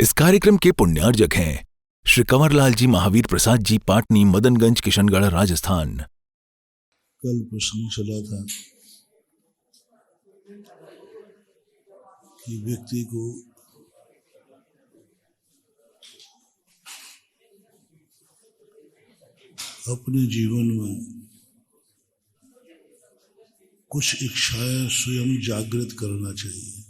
इस कार्यक्रम के पुण्यार्जक हैं श्री कंवरलाल जी महावीर प्रसाद जी, पाटनी, मदनगंज, किशनगढ़, राजस्थान। कल प्रसंग चला था कि व्यक्ति को अपने जीवन में कुछ इच्छाएं स्वयं जागृत करना चाहिए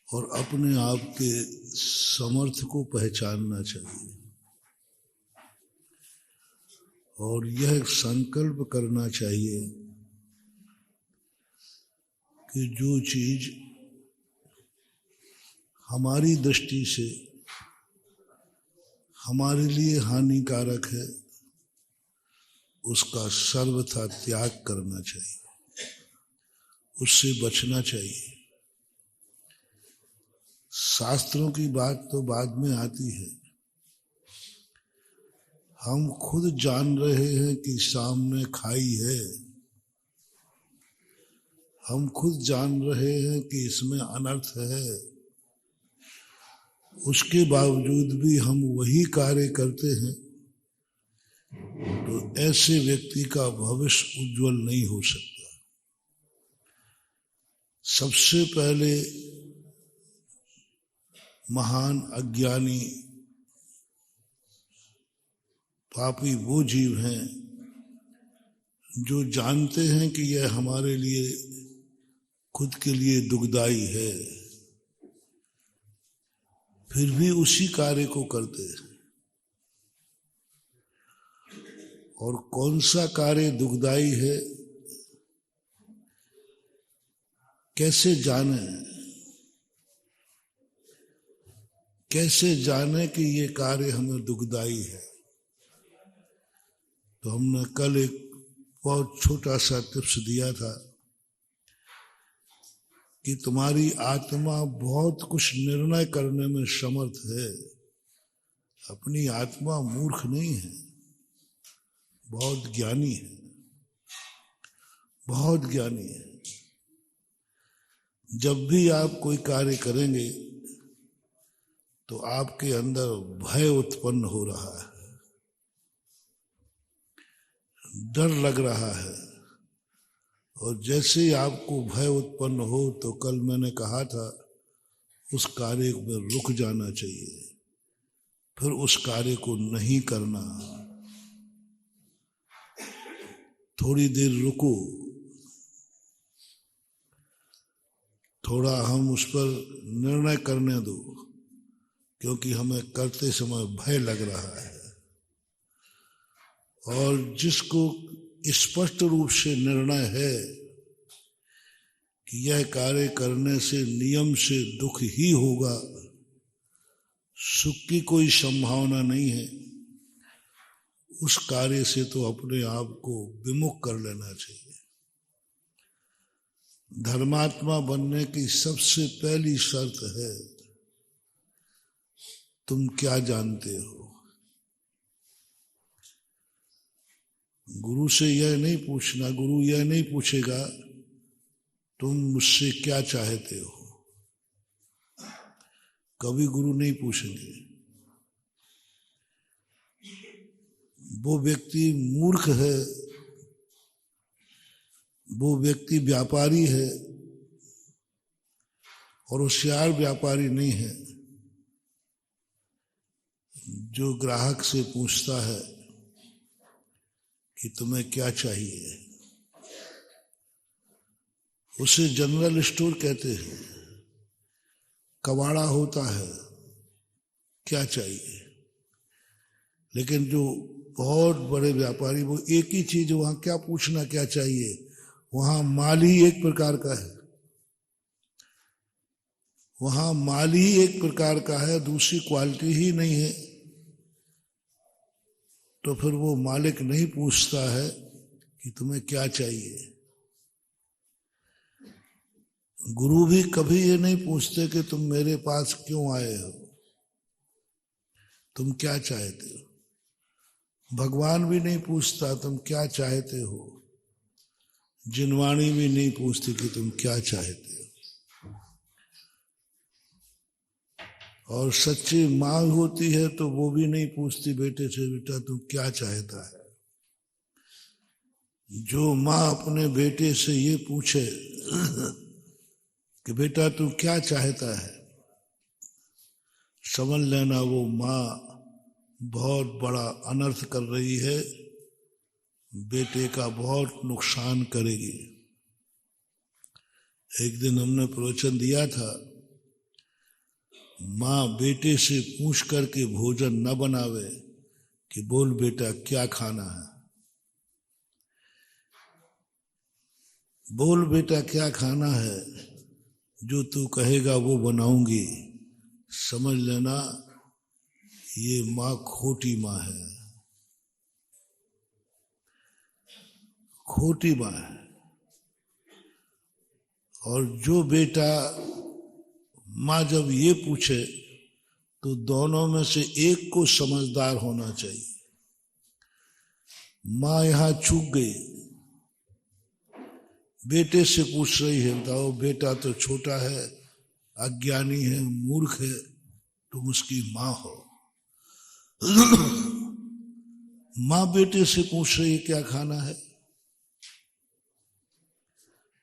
और अपने आप के समर्थ को पहचानना चाहिए और यह संकल्प करना चाहिए कि जो चीज हमारी दृष्टि से हमारे लिए हानिकारक है उसका सर्वथा त्याग करना चाहिए, उससे बचना चाहिए। शास्त्रों की बात तो बाद में आती है, हम खुद जान रहे हैं कि सामने खाई है, हम खुद जान रहे हैं कि इसमें अनर्थ है, उसके बावजूद भी हम वही कार्य करते हैं, तो ऐसे व्यक्ति का भविष्य उज्जवल नहीं हो सकता। सबसे पहले महान अज्ञानी पापी वो जीव हैं जो जानते हैं कि यह हमारे लिए खुद के लिए दुखदाई है, फिर भी उसी कार्य को करते हैं। और कौन सा कार्य दुखदाई है कैसे जाने कि ये कार्य हमें दुखदाई है। तो हमने कल एक बहुत छोटा सा टिप्स दिया था कि तुम्हारी आत्मा बहुत कुछ निर्णय करने में समर्थ है, अपनी आत्मा मूर्ख नहीं है, बहुत ज्ञानी है, बहुत ज्ञानी है। जब भी आप कोई कार्य करेंगे तो आपके अंदर भय उत्पन्न हो रहा है, डर लग रहा है, और जैसे ही आपको भय उत्पन्न हो तो कल मैंने कहा था उस कार्य में रुक जाना चाहिए, फिर उस कार्य को नहीं करना। थोड़ी देर रुको, थोड़ा हम उस पर निर्णय करने दो, क्योंकि हमें करते समय भय लग रहा है। और जिसको स्पष्ट रूप से निर्णय है कि यह कार्य करने से नियम से दुख ही होगा, सुख की कोई संभावना नहीं है, उस कार्य से तो अपने आप को विमुख कर लेना चाहिए। धर्मात्मा बनने की सबसे पहली शर्त है तुम क्या जानते हो। गुरु से यह नहीं पूछना, गुरु यह नहीं पूछेगा तुम मुझसे क्या चाहते हो, कभी गुरु नहीं पूछेंगे। वो व्यक्ति मूर्ख है, वो व्यक्ति व्यापारी है और होशियार व्यापारी नहीं है जो ग्राहक से पूछता है कि तुम्हें क्या चाहिए। उसे जनरल स्टोर कहते हैं, कबाड़ा होता है क्या चाहिए। लेकिन जो बहुत बड़े व्यापारी, वो एक ही चीज, वहां क्या पूछना क्या चाहिए, वहां माल ही एक प्रकार का है, वहां माल ही एक प्रकार का है, दूसरी क्वालिटी ही नहीं है। तो फिर वो मालिक नहीं पूछता है कि तुम्हें क्या चाहिए। गुरु भी कभी ये नहीं पूछते कि तुम मेरे पास क्यों आए हो, तुम क्या चाहते हो। भगवान भी नहीं पूछता तुम क्या चाहते हो, जिनवाणी भी नहीं पूछती कि तुम क्या चाहते हो। और सच्ची मांग होती है तो वो भी नहीं पूछती बेटे से बेटा तू क्या चाहता है। जो माँ अपने बेटे से ये पूछे कि बेटा तू क्या चाहता है, समझ लेना वो माँ बहुत बड़ा अनर्थ कर रही है, बेटे का बहुत नुकसान करेगी। एक दिन हमने प्रवचन दिया था, माँ बेटे से पूछ करके भोजन न बनावे कि बोल बेटा क्या खाना है, बोल बेटा क्या खाना है, जो तू कहेगा वो बनाऊंगी। समझ लेना ये माँ खोटी माँ है, खोटी माँ है। और जो बेटा माँ जब ये पूछे तो दोनों में से एक को समझदार होना चाहिए। माँ यहां चूक गई, बेटे से पूछ रही है बताओ बेटा तो छोटा है, अज्ञानी है, मूर्ख है, तुम उसकी माँ हो। माँ बेटे से पूछ रही है क्या खाना है,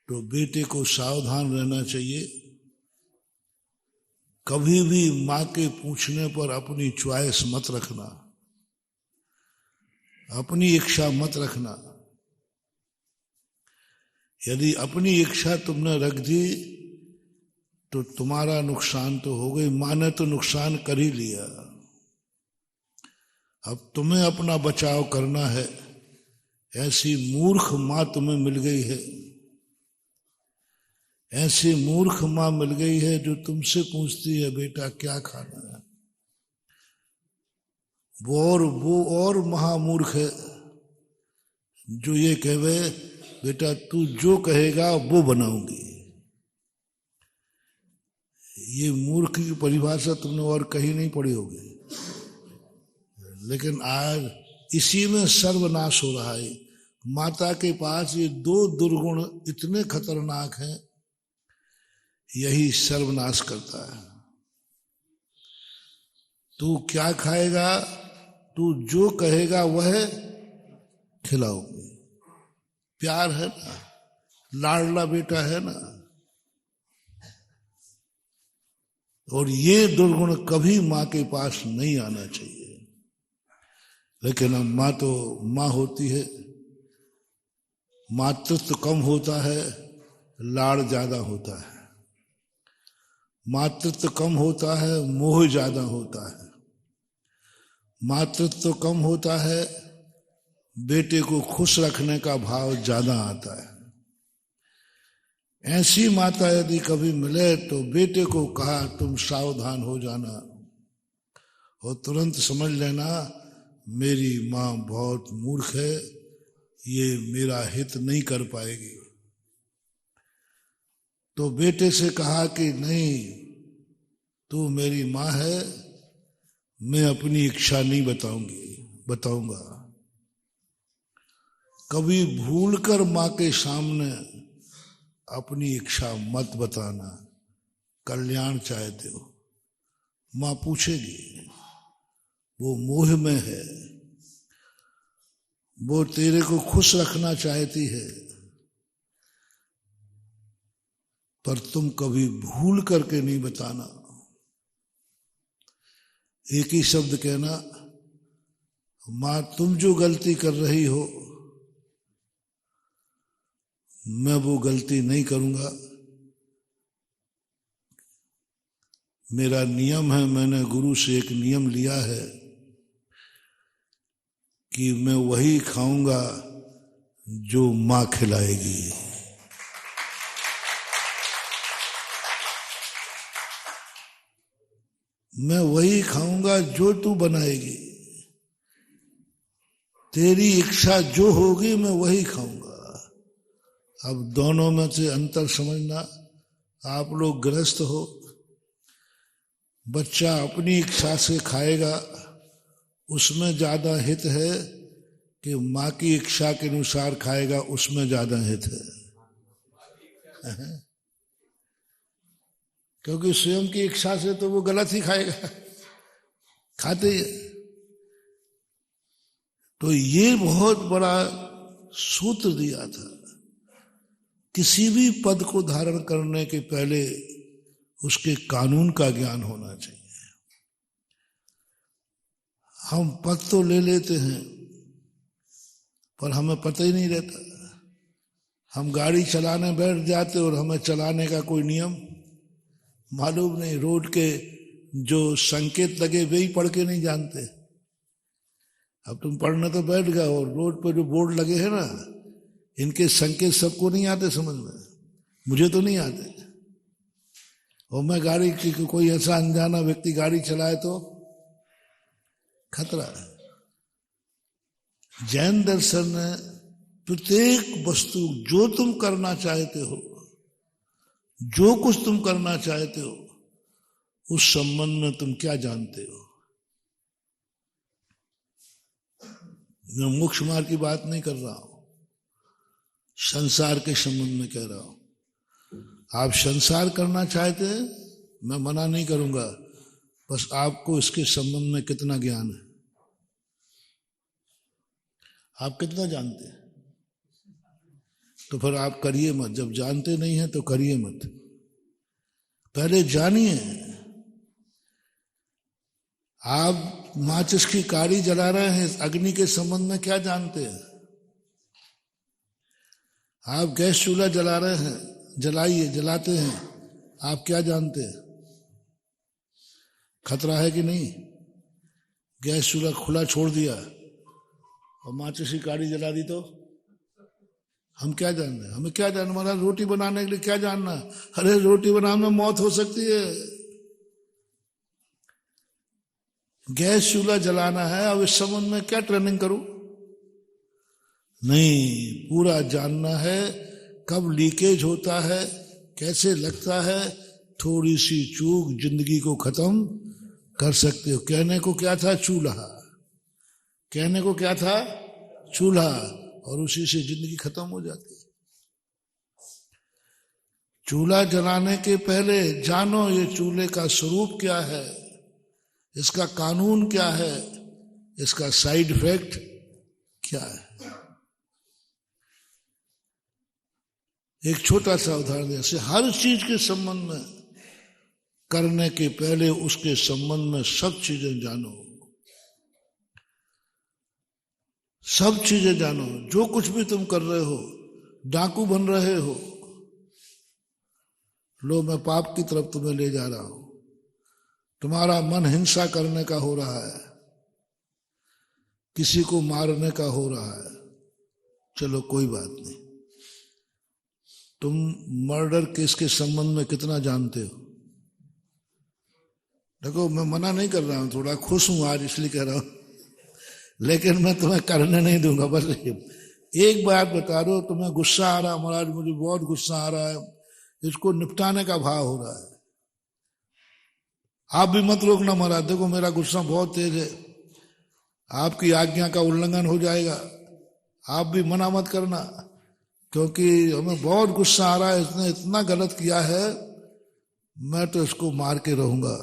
तो बेटे को सावधान रहना चाहिए। कभी भी माँ के पूछने पर अपनी च्वाइस मत रखना, अपनी इच्छा मत रखना। यदि अपनी इच्छा तुमने रख दी तो तुम्हारा नुकसान तो हो गई, माँ ने तो नुकसान कर ही लिया। अब तुम्हें अपना बचाव करना है। ऐसी मूर्ख माँ तुम्हें मिल गई है, ऐसी मूर्ख माँ मिल गई है जो तुमसे पूछती है बेटा क्या खाना है। वो और महामूर्ख है जो ये कहे बेटा तू जो कहेगा वो बनाऊंगी। ये मूर्ख की परिभाषा तुमने और कहीं नहीं पढ़ी होगी, लेकिन आज इसी में सर्वनाश हो रहा है। माता के पास ये दो दुर्गुण इतने खतरनाक हैं, यही सर्वनाश करता है। तू क्या खाएगा, तू जो कहेगा वह खिलाओगे। प्यार है ना, लाडला बेटा है ना। और ये दुर्गुण कभी माँ के पास नहीं आना चाहिए। लेकिन अब माँ तो माँ होती है, मातृत्व कम होता है, लाड़ ज्यादा होता है। मातृत्व कम होता है, मोह ज्यादा होता है। मातृत्व कम होता है, बेटे को खुश रखने का भाव ज्यादा आता है। ऐसी माता यदि कभी मिले तो बेटे को कहा तुम सावधान हो जाना और तुरंत समझ लेना मेरी माँ बहुत मूर्ख है, ये मेरा हित नहीं कर पाएगी। तो बेटे से कहा कि नहीं, तू मेरी माँ है, मैं अपनी इच्छा नहीं बताऊंगा। कभी भूलकर माँ के सामने अपनी इच्छा मत बताना। कल्याण चाहते हो, माँ पूछेगी, वो मोह में है, वो तेरे को खुश रखना चाहती है, पर तुम कभी भूल करके नहीं बताना। एक ही शब्द कहना, माँ तुम जो गलती कर रही हो मैं वो गलती नहीं करूंगा। मेरा नियम है, मैंने गुरु से एक नियम लिया है कि मैं वही खाऊंगा जो माँ खिलाएगी। मैं वही खाऊंगा जो तू बनाएगी। तेरी इच्छा जो होगी मैं वही खाऊंगा। अब दोनों में से अंतर समझना। आप लोग गृहस्थ हो, बच्चा अपनी इच्छा से खाएगा, उसमें ज्यादा हित है कि माँ की इच्छा के अनुसार खाएगा, उसमें ज्यादा हित है। क्योंकि स्वयं की इच्छा से तो वो गलत ही खाएगा, खाते ही। तो ये बहुत बड़ा सूत्र दिया था, किसी भी पद को धारण करने के पहले उसके कानून का ज्ञान होना चाहिए। हम पद तो ले लेते हैं पर हमें पता ही नहीं रहता। हम गाड़ी चलाने बैठ जाते और हमें चलाने का कोई नियम मालूम नहीं। रोड के जो संकेत लगे वे ही पढ़ के नहीं जानते। अब तुम पढ़ने तो बैठ गए और रोड पे जो बोर्ड लगे हैं ना, इनके संकेत सबको नहीं आते समझ में, मुझे तो नहीं आते। और मैं गाड़ी की कोई ऐसा अनजाना व्यक्ति गाड़ी चलाए तो खतरा है। जैन दर्शन ने प्रत्येक वस्तु, जो तुम करना चाहते हो, जो कुछ तुम करना चाहते हो, उस संबंध में तुम क्या जानते हो। मैं मोक्ष मार्ग की बात नहीं कर रहा हूं, संसार के संबंध में कह रहा हूं। आप संसार करना चाहते हैं, मैं मना नहीं करूंगा, बस आपको इसके संबंध में कितना ज्ञान है, आप कितना जानते हैं। तो फिर आप करिए मत। जब जानते नहीं हैं तो करिए मत, पहले जानिए। आप माचिस की काड़ी जला रहे हैं, अग्नि के संबंध में क्या जानते हैं। आप गैस चूल्हा जला रहे हैं, जलाइए, जलाते हैं, आप क्या जानते हैं। खतरा है कि नहीं। गैस चूल्हा खुला छोड़ दिया और माचिस की काड़ी जला दी तो हम क्या जान रहे हैं। हमें क्या जानना, हमारा रोटी बनाने के लिए क्या जानना। अरे रोटी बनाने में मौत हो सकती है। गैस चूल्हा जलाना है, अब इस संबंध में क्या ट्रेनिंग करूं। नहीं, पूरा जानना है। कब लीकेज होता है, कैसे लगता है, थोड़ी सी चूक जिंदगी को खत्म कर सकते हो। कहने को क्या था, चूल्हा। कहने को क्या था, चूल्हा, और उसी से जिंदगी खत्म हो जाती है। चूल्हा जलाने के पहले जानो ये चूल्हे का स्वरूप क्या है, इसका कानून क्या है, इसका साइड इफेक्ट क्या है। एक छोटा सा उदाहरण, जैसे हर चीज के संबंध में करने के पहले उसके संबंध में सब चीजें जानो, सब चीजें जानो। जो कुछ भी तुम कर रहे हो, डाकू बन रहे हो, लो मैं पाप की तरफ तुम्हें ले जा रहा हूं। तुम्हारा मन हिंसा करने का हो रहा है, किसी को मारने का हो रहा है, चलो कोई बात नहीं। तुम मर्डर केस के संबंध में कितना जानते हो। देखो मैं मना नहीं कर रहा हूं, थोड़ा खुश हूं आज इसलिए कह रहा हूं, लेकिन मैं तुम्हें करने नहीं दूंगा। बस एक बात बता दो, तुम्हें गुस्सा आ रहा, महाराज मुझे बहुत गुस्सा आ रहा है, इसको निपटाने का भाव हो रहा है, आप भी मत रोकना महाराज, देखो मेरा गुस्सा बहुत तेज है, आपकी आज्ञा का उल्लंघन हो जाएगा, आप भी मना मत करना, क्योंकि हमें बहुत गुस्सा आ रहा है, इसने इतना गलत किया है, मैं तो इसको मार के रहूंगा।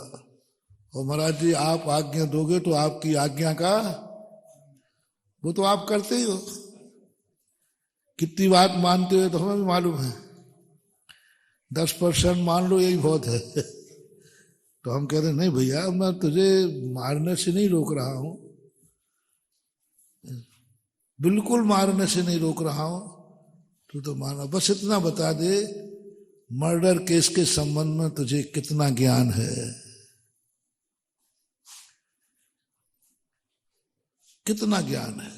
और महाराज जी आप आज्ञा दोगे तो आपकी आज्ञा का वो तो आप करते ही हो, कितनी बात मानते हो तो हमें भी मालूम है, 10% मान लो यही बहुत है। तो हम कहते हैं नहीं भैया मैं तुझे मारने से नहीं रोक रहा हूं, बिल्कुल मारने से नहीं रोक रहा हूं, तू तो माना। बस इतना बता दे मर्डर केस के संबंध में तुझे कितना ज्ञान है, कितना ज्ञान है।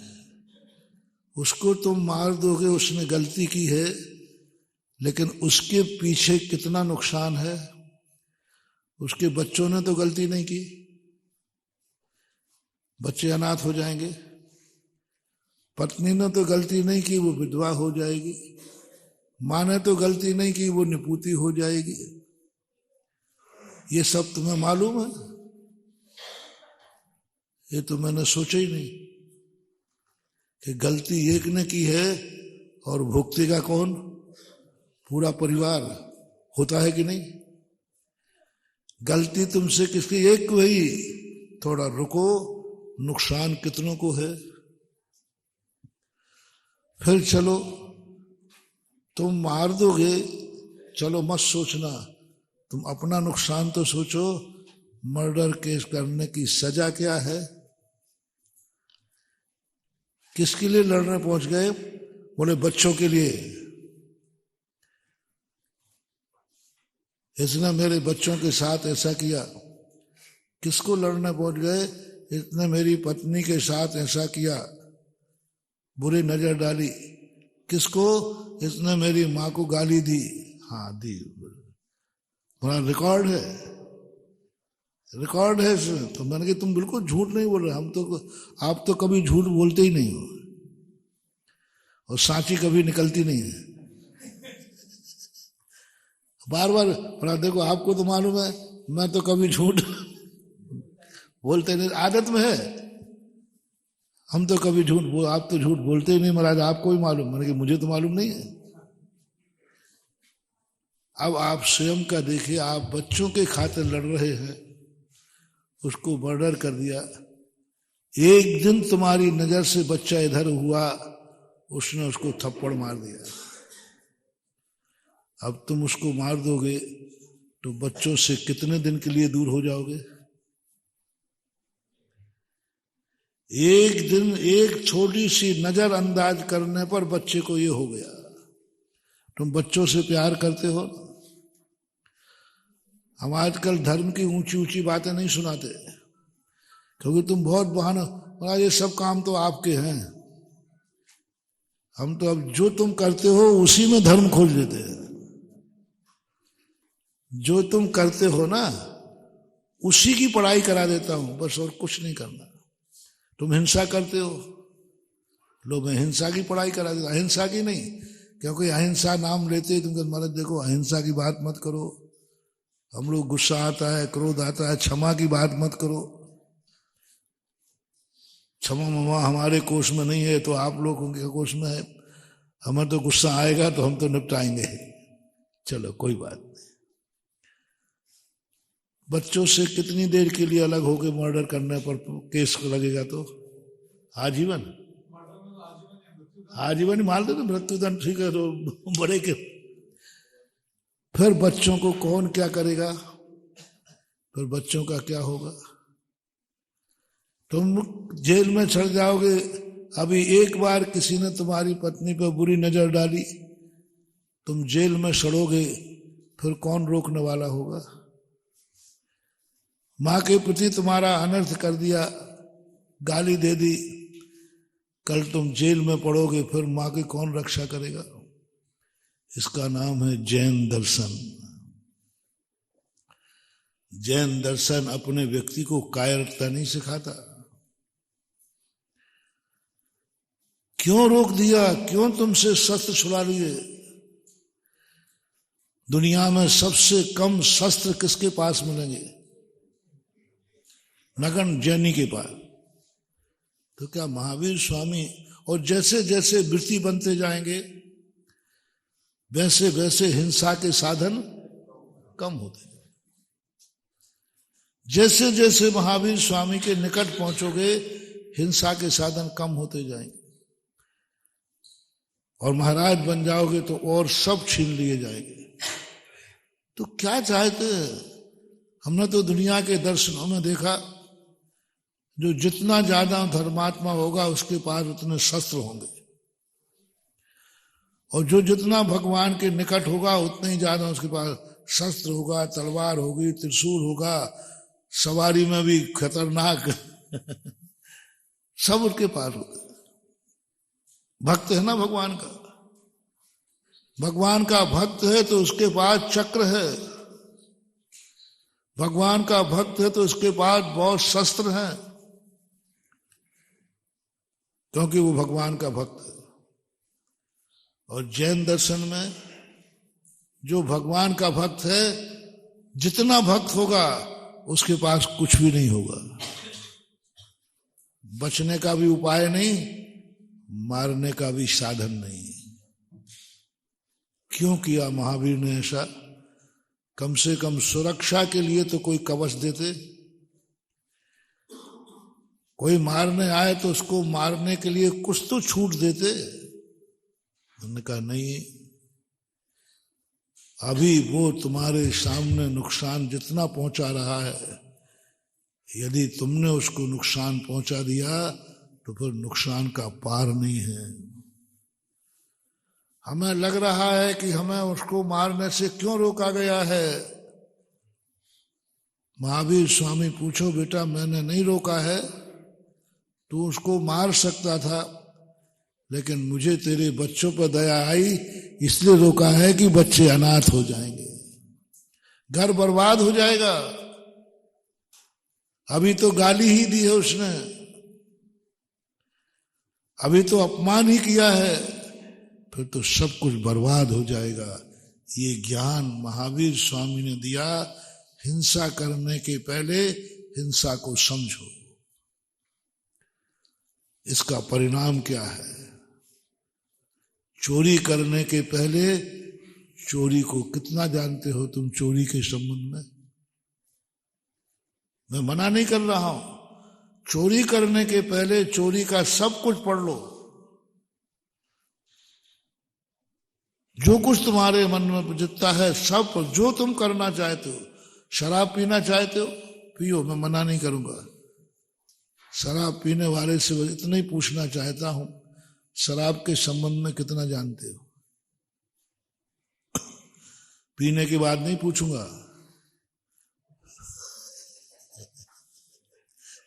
उसको तुम मार दोगे, उसने गलती की है, लेकिन उसके पीछे कितना नुकसान है। उसके बच्चों ने तो गलती नहीं की, बच्चे अनाथ हो जाएंगे, पत्नी ने तो गलती नहीं की, वो विधवा हो जाएगी, माँ ने तो गलती नहीं की, वो निपूती हो जाएगी। ये सब तुम्हें मालूम है, ये तो मैंने सोचा ही नहीं कि गलती एक ने की है और भुगतेगा कौन, पूरा परिवार। होता है कि नहीं। गलती तुमसे किसकी? एक को ही। थोड़ा रुको, नुकसान कितनों को है। फिर चलो, तुम मार दोगे, चलो मत सोचना, तुम अपना नुकसान तो सोचो। मर्डर केस करने की सजा क्या है? किसके लिए लड़ने पहुंच गए? बोले बच्चों के लिए। इसने मेरे बच्चों के साथ ऐसा किया। किसको लड़ने पहुंच गए? इसने मेरी पत्नी के साथ ऐसा किया, बुरी नजर डाली। किसको? इसने मेरी माँ को गाली दी। हाँ दी, बड़ा रिकॉर्ड है, रिकॉर्ड है इसमें। तो मैंने कहा तुम बिल्कुल झूठ नहीं बोल रहे, हम तो, आप तो कभी झूठ बोलते ही नहीं हो, और सांची कभी निकलती नहीं है। बार बार बड़ा देखो, आपको तो मालूम है मैं तो कभी झूठ बोलते नहीं, आदत में है। हम तो कभी झूठ बोल, आप तो झूठ बोलते ही नहीं महाराज, आपको भी मालूम। मैंने कहा मुझे तो मालूम नहीं है। अब आप स्वयं का देखिए, आप बच्चों के खातिर लड़ रहे हैं, उसको मर्डर कर दिया। एक दिन तुम्हारी नजर से बच्चा इधर हुआ, उसने उसको थप्पड़ मार दिया। अब तुम उसको मार दोगे तो बच्चों से कितने दिन के लिए दूर हो जाओगे? एक दिन एक छोटी सी नजर अंदाज करने पर बच्चे को ये हो गया। तुम बच्चों से प्यार करते हो। हम आजकल धर्म की ऊंची ऊंची बातें नहीं सुनाते, क्योंकि तुम बहुत बहाना, ये सब काम तो आपके हैं। हम तो अब जो तुम करते हो उसी में धर्म खोज लेते हैं। जो तुम करते हो ना, उसी की पढ़ाई करा देता हूं बस, और कुछ नहीं करना। तुम हिंसा करते हो, लो मैं हिंसा की पढ़ाई करा देता, अहिंसा की नहीं। क्योंकि अहिंसा नाम लेते ही तुम कहते महाराज देखो अहिंसा की बात मत करो, हम लोग गुस्सा आता है, क्रोध आता है, क्षमा की बात मत करो। क्षमा ममा हमारे कोष में नहीं है, तो आप लोगों के कोष में है। हमें तो गुस्सा आएगा तो हम तो निपटाएंगे, चलो कोई बात नहीं। बच्चों से कितनी देर के लिए अलग होके मर्डर करने पर केस लगेगा? तो आजीवन, आजीवन ही मान दे तो मृत्युदंड, ठीक है तो बड़े के। फिर बच्चों को कौन क्या करेगा? फिर बच्चों का क्या होगा? तुम जेल में चढ़ जाओगे। अभी एक बार किसी ने तुम्हारी पत्नी पर बुरी नजर डाली, तुम जेल में सड़ोगे, फिर कौन रोकने वाला होगा? माँ के प्रति तुम्हारा अनर्थ कर दिया, गाली दे दी, कल तुम जेल में पड़ोगे, फिर माँ की कौन रक्षा करेगा? इसका नाम है जैन दर्शन। जैन दर्शन अपने व्यक्ति को कायरता नहीं सिखाता। क्यों रोक दिया? क्यों तुमसे शस्त्र छुड़ा लिए? दुनिया में सबसे कम शस्त्र किसके पास मिलेंगे? नगन जैनी के पास। तो क्या महावीर स्वामी, और जैसे जैसे वृत्ति बनते जाएंगे वैसे वैसे हिंसा के साधन कम होते जाएंगे। जैसे जैसे महावीर स्वामी के निकट पहुंचोगे हिंसा के साधन कम होते जाएंगे, और महाराज बन जाओगे तो और सब छीन लिए जाएंगे। तो क्या चाहते हैं? हमने तो दुनिया के दर्शनों में देखा, जो जितना ज्यादा धर्मात्मा होगा उसके पास उतने शस्त्र होंगे, और जो जितना भगवान के निकट होगा उतने ही ज्यादा उसके पास शस्त्र होगा, तलवार होगी, त्रिशूल होगा, सवारी में भी खतरनाक सब उसके पास होगा। भक्त है ना भगवान का, भगवान का भक्त है तो उसके पास चक्र है, भगवान का भक्त है तो उसके पास बहुत शस्त्र हैं, क्योंकि वो भगवान का भक्त है। और जैन दर्शन में जो भगवान का भक्त है, जितना भक्त होगा उसके पास कुछ भी नहीं होगा, बचने का भी उपाय नहीं, मारने का भी साधन नहीं। क्यों किया महावीर ने ऐसा? कम से कम सुरक्षा के लिए तो कोई कवच देते। कोई मारने आए तो उसको मारने के लिए कुछ तो छूट देते। उन्होंने कहा नहीं, अभी वो तुम्हारे सामने नुकसान जितना पहुंचा रहा है, यदि तुमने उसको नुकसान पहुंचा दिया तो फिर नुकसान का पार नहीं है। हमें लग रहा है कि हमें उसको मारने से क्यों रोका गया है। महावीर स्वामी पूछो बेटा, मैंने नहीं रोका है, तू उसको मार सकता था, लेकिन मुझे तेरे बच्चों पर दया आई इसलिए रोका है कि बच्चे अनाथ हो जाएंगे, घर बर्बाद हो जाएगा। अभी तो गाली ही दी है उसने, अभी तो अपमान ही किया है, फिर तो सब कुछ बर्बाद हो जाएगा। ये ज्ञान महावीर स्वामी ने दिया, हिंसा करने के पहले हिंसा को समझो। इसका परिणाम क्या है? चोरी करने के पहले चोरी को कितना जानते हो तुम चोरी के संबंध में? मैं मना नहीं कर रहा हूं, चोरी करने के पहले चोरी का सब कुछ पढ़ लो। जो कुछ तुम्हारे मन में जितना है सब, जो तुम करना चाहते हो। शराब पीना चाहते हो पियो, मैं मना नहीं करूंगा। शराब पीने वाले से इतना ही पूछना चाहता हूं, शराब के संबंध में कितना जानते हो? पीने के बाद नहीं पूछूंगा,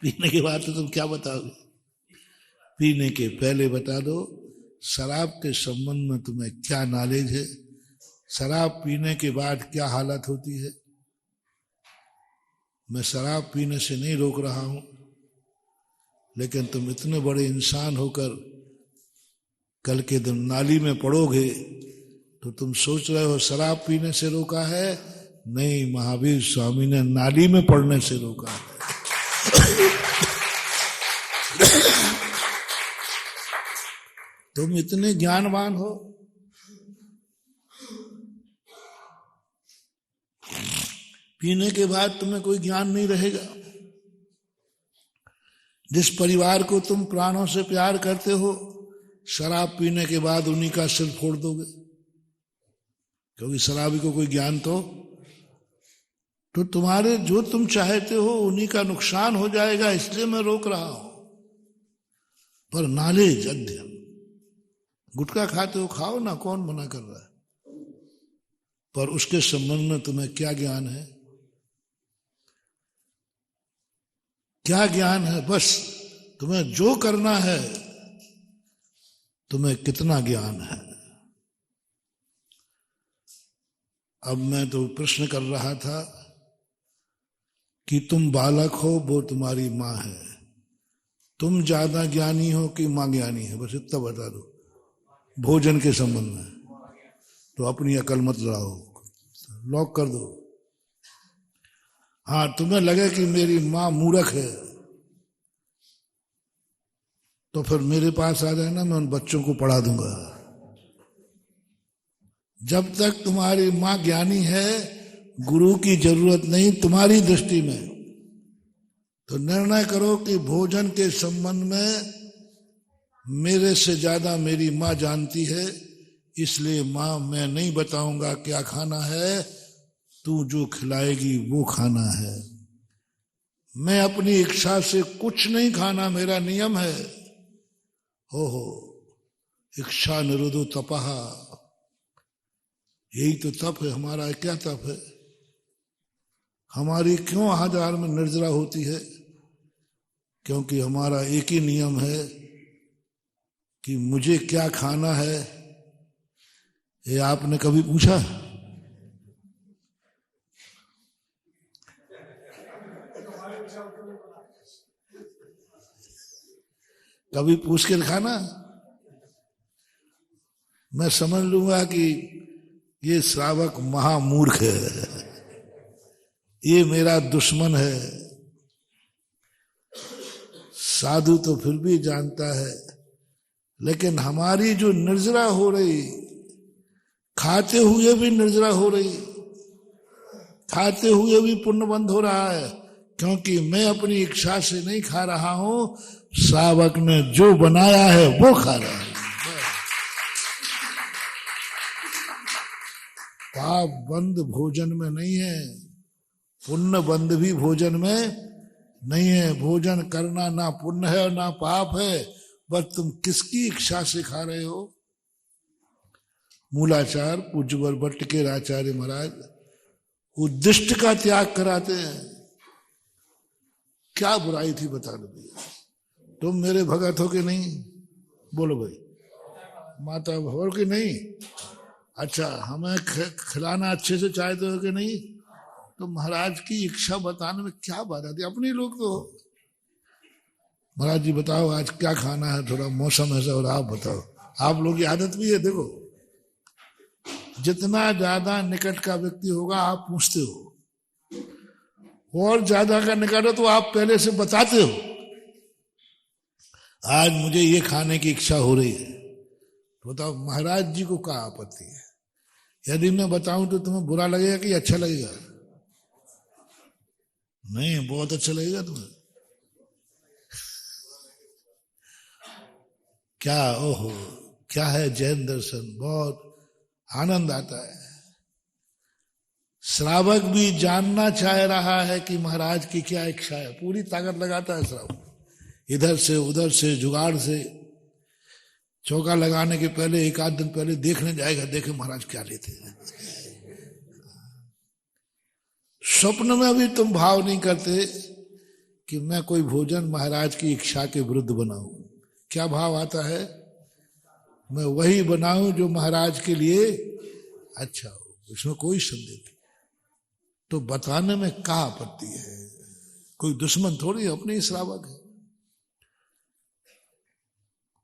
पीने के बाद तो तुम क्या बताओगे? पीने के पहले बता दो शराब के संबंध में तुम्हें क्या नॉलेज है, शराब पीने के बाद क्या हालत होती है। मैं शराब पीने से नहीं रोक रहा हूं, लेकिन तुम इतने बड़े इंसान होकर कल के दिन नाली में पड़ोगे तो तुम सोच रहे हो शराब पीने से रोका है। नहीं, महावीर स्वामी ने नाली में पड़ने से रोका है। तुम इतने ज्ञानवान हो, पीने के बाद तुम्हें कोई ज्ञान नहीं रहेगा। जिस परिवार को तुम प्राणों से प्यार करते हो, शराब पीने के बाद उन्हीं का सिर फोड़ दोगे, क्योंकि शराबी को कोई ज्ञान तो तुम्हारे जो तुम चाहते हो उन्हीं का नुकसान हो जाएगा, इसलिए मैं रोक रहा हूं। पर नॉलेज, अध्ययन, गुटखा खाते हो खाओ ना, कौन मना कर रहा है, पर उसके संबंध में तुम्हें क्या ज्ञान है? क्या ज्ञान है? बस तुम्हें जो करना है, तुम्हें कितना ज्ञान है। अब मैं तो प्रश्न कर रहा था कि तुम बालक हो, वो तुम्हारी माँ है, तुम ज्यादा ज्ञानी हो कि माँ ज्ञानी है? बस इतना बता दो। भोजन के संबंध में तो अपनी अकल मत लड़ाओ, लॉक कर दो। हाँ, तुम्हें लगे कि मेरी माँ मूर्ख है तो फिर मेरे पास आ जाना, मैं उन बच्चों को पढ़ा दूंगा। जब तक तुम्हारी माँ ज्ञानी है, गुरु की जरूरत नहीं तुम्हारी दृष्टि में। तो निर्णय करो कि भोजन के संबंध में मेरे से ज्यादा मेरी माँ जानती है, इसलिए माँ मैं नहीं बताऊंगा क्या खाना है, तू जो खिलाएगी वो खाना है। मैं अपनी इच्छा से कुछ नहीं खाना, मेरा नियम है। हो इच्छा निरोधो तपः, यही तो तप है हमारा। क्या तप है हमारी? क्यों आहार में निर्जरा होती है? क्योंकि हमारा एक ही नियम है कि मुझे क्या खाना है। ये आपने कभी पूछा? कभी पूछ के खाना? मैं समझ लूंगा कि ये श्रावक महामूर्ख है, ये मेरा दुश्मन है। साधु तो फिर भी जानता है, लेकिन हमारी जो निर्जरा हो रही, खाते हुए भी निर्जरा हो रही, खाते हुए भी पुण्य बंद हो रहा है, क्योंकि मैं अपनी इच्छा से नहीं खा रहा हूं, श्रावक ने जो बनाया है वो खा रहा है। पाप बंद भोजन में नहीं है, पुण्य बंद भी भोजन में नहीं है। भोजन करना ना पुण्य है और ना पाप है, बस तुम किसकी इच्छा से खा रहे हो। मूलाचार पूज्यवर भट्ट के आचार्य महाराज उद्दिष्ट का त्याग कराते हैं। क्या बुराई थी बता दो भैया, तुम मेरे भगत हो कि नहीं? बोलो भाई, माता भवर की नहीं? अच्छा, हमें खिलाना अच्छे से चाहते हो कि नहीं? तो महाराज की इच्छा बताने में क्या बात आती? अपने लोग तो महाराज जी बताओ आज क्या खाना है, थोड़ा मौसम ऐसा हो रहा, आप बताओ। आप लोग की आदत भी है, देखो जितना ज्यादा निकट का व्यक्ति होगा आप पूछते हो, और ज्यादा का निकट हो तो आप पहले से बताते हो आज मुझे ये खाने की इच्छा हो रही है। तो बताओ महाराज जी को क्या आपत्ति है? यदि मैं बताऊं तो तुम्हें बुरा लगेगा कि अच्छा लगेगा? नहीं, बहुत अच्छा लगेगा तुम्हें। क्या ओहो, क्या है जैन दर्शन, बहुत आनंद आता है। श्रावक भी जानना चाह रहा है कि महाराज की क्या इच्छा है, पूरी ताकत लगाता है श्रावक, इधर से उधर से जुगाड़ से। चौका लगाने के पहले एक आध दिन पहले देखने जाएगा, देखे महाराज क्या लेते हैं। स्वप्न में भी तुम भाव नहीं करते कि मैं कोई भोजन महाराज की इच्छा के विरुद्ध बनाऊं। क्या भाव आता है? मैं वही बनाऊं जो महाराज के लिए अच्छा हो, इसमें कोई संदेह नहीं। तो बताने में क्या आपत्ति है? कोई दुश्मन थोड़ी, अपने ही श्रावक है,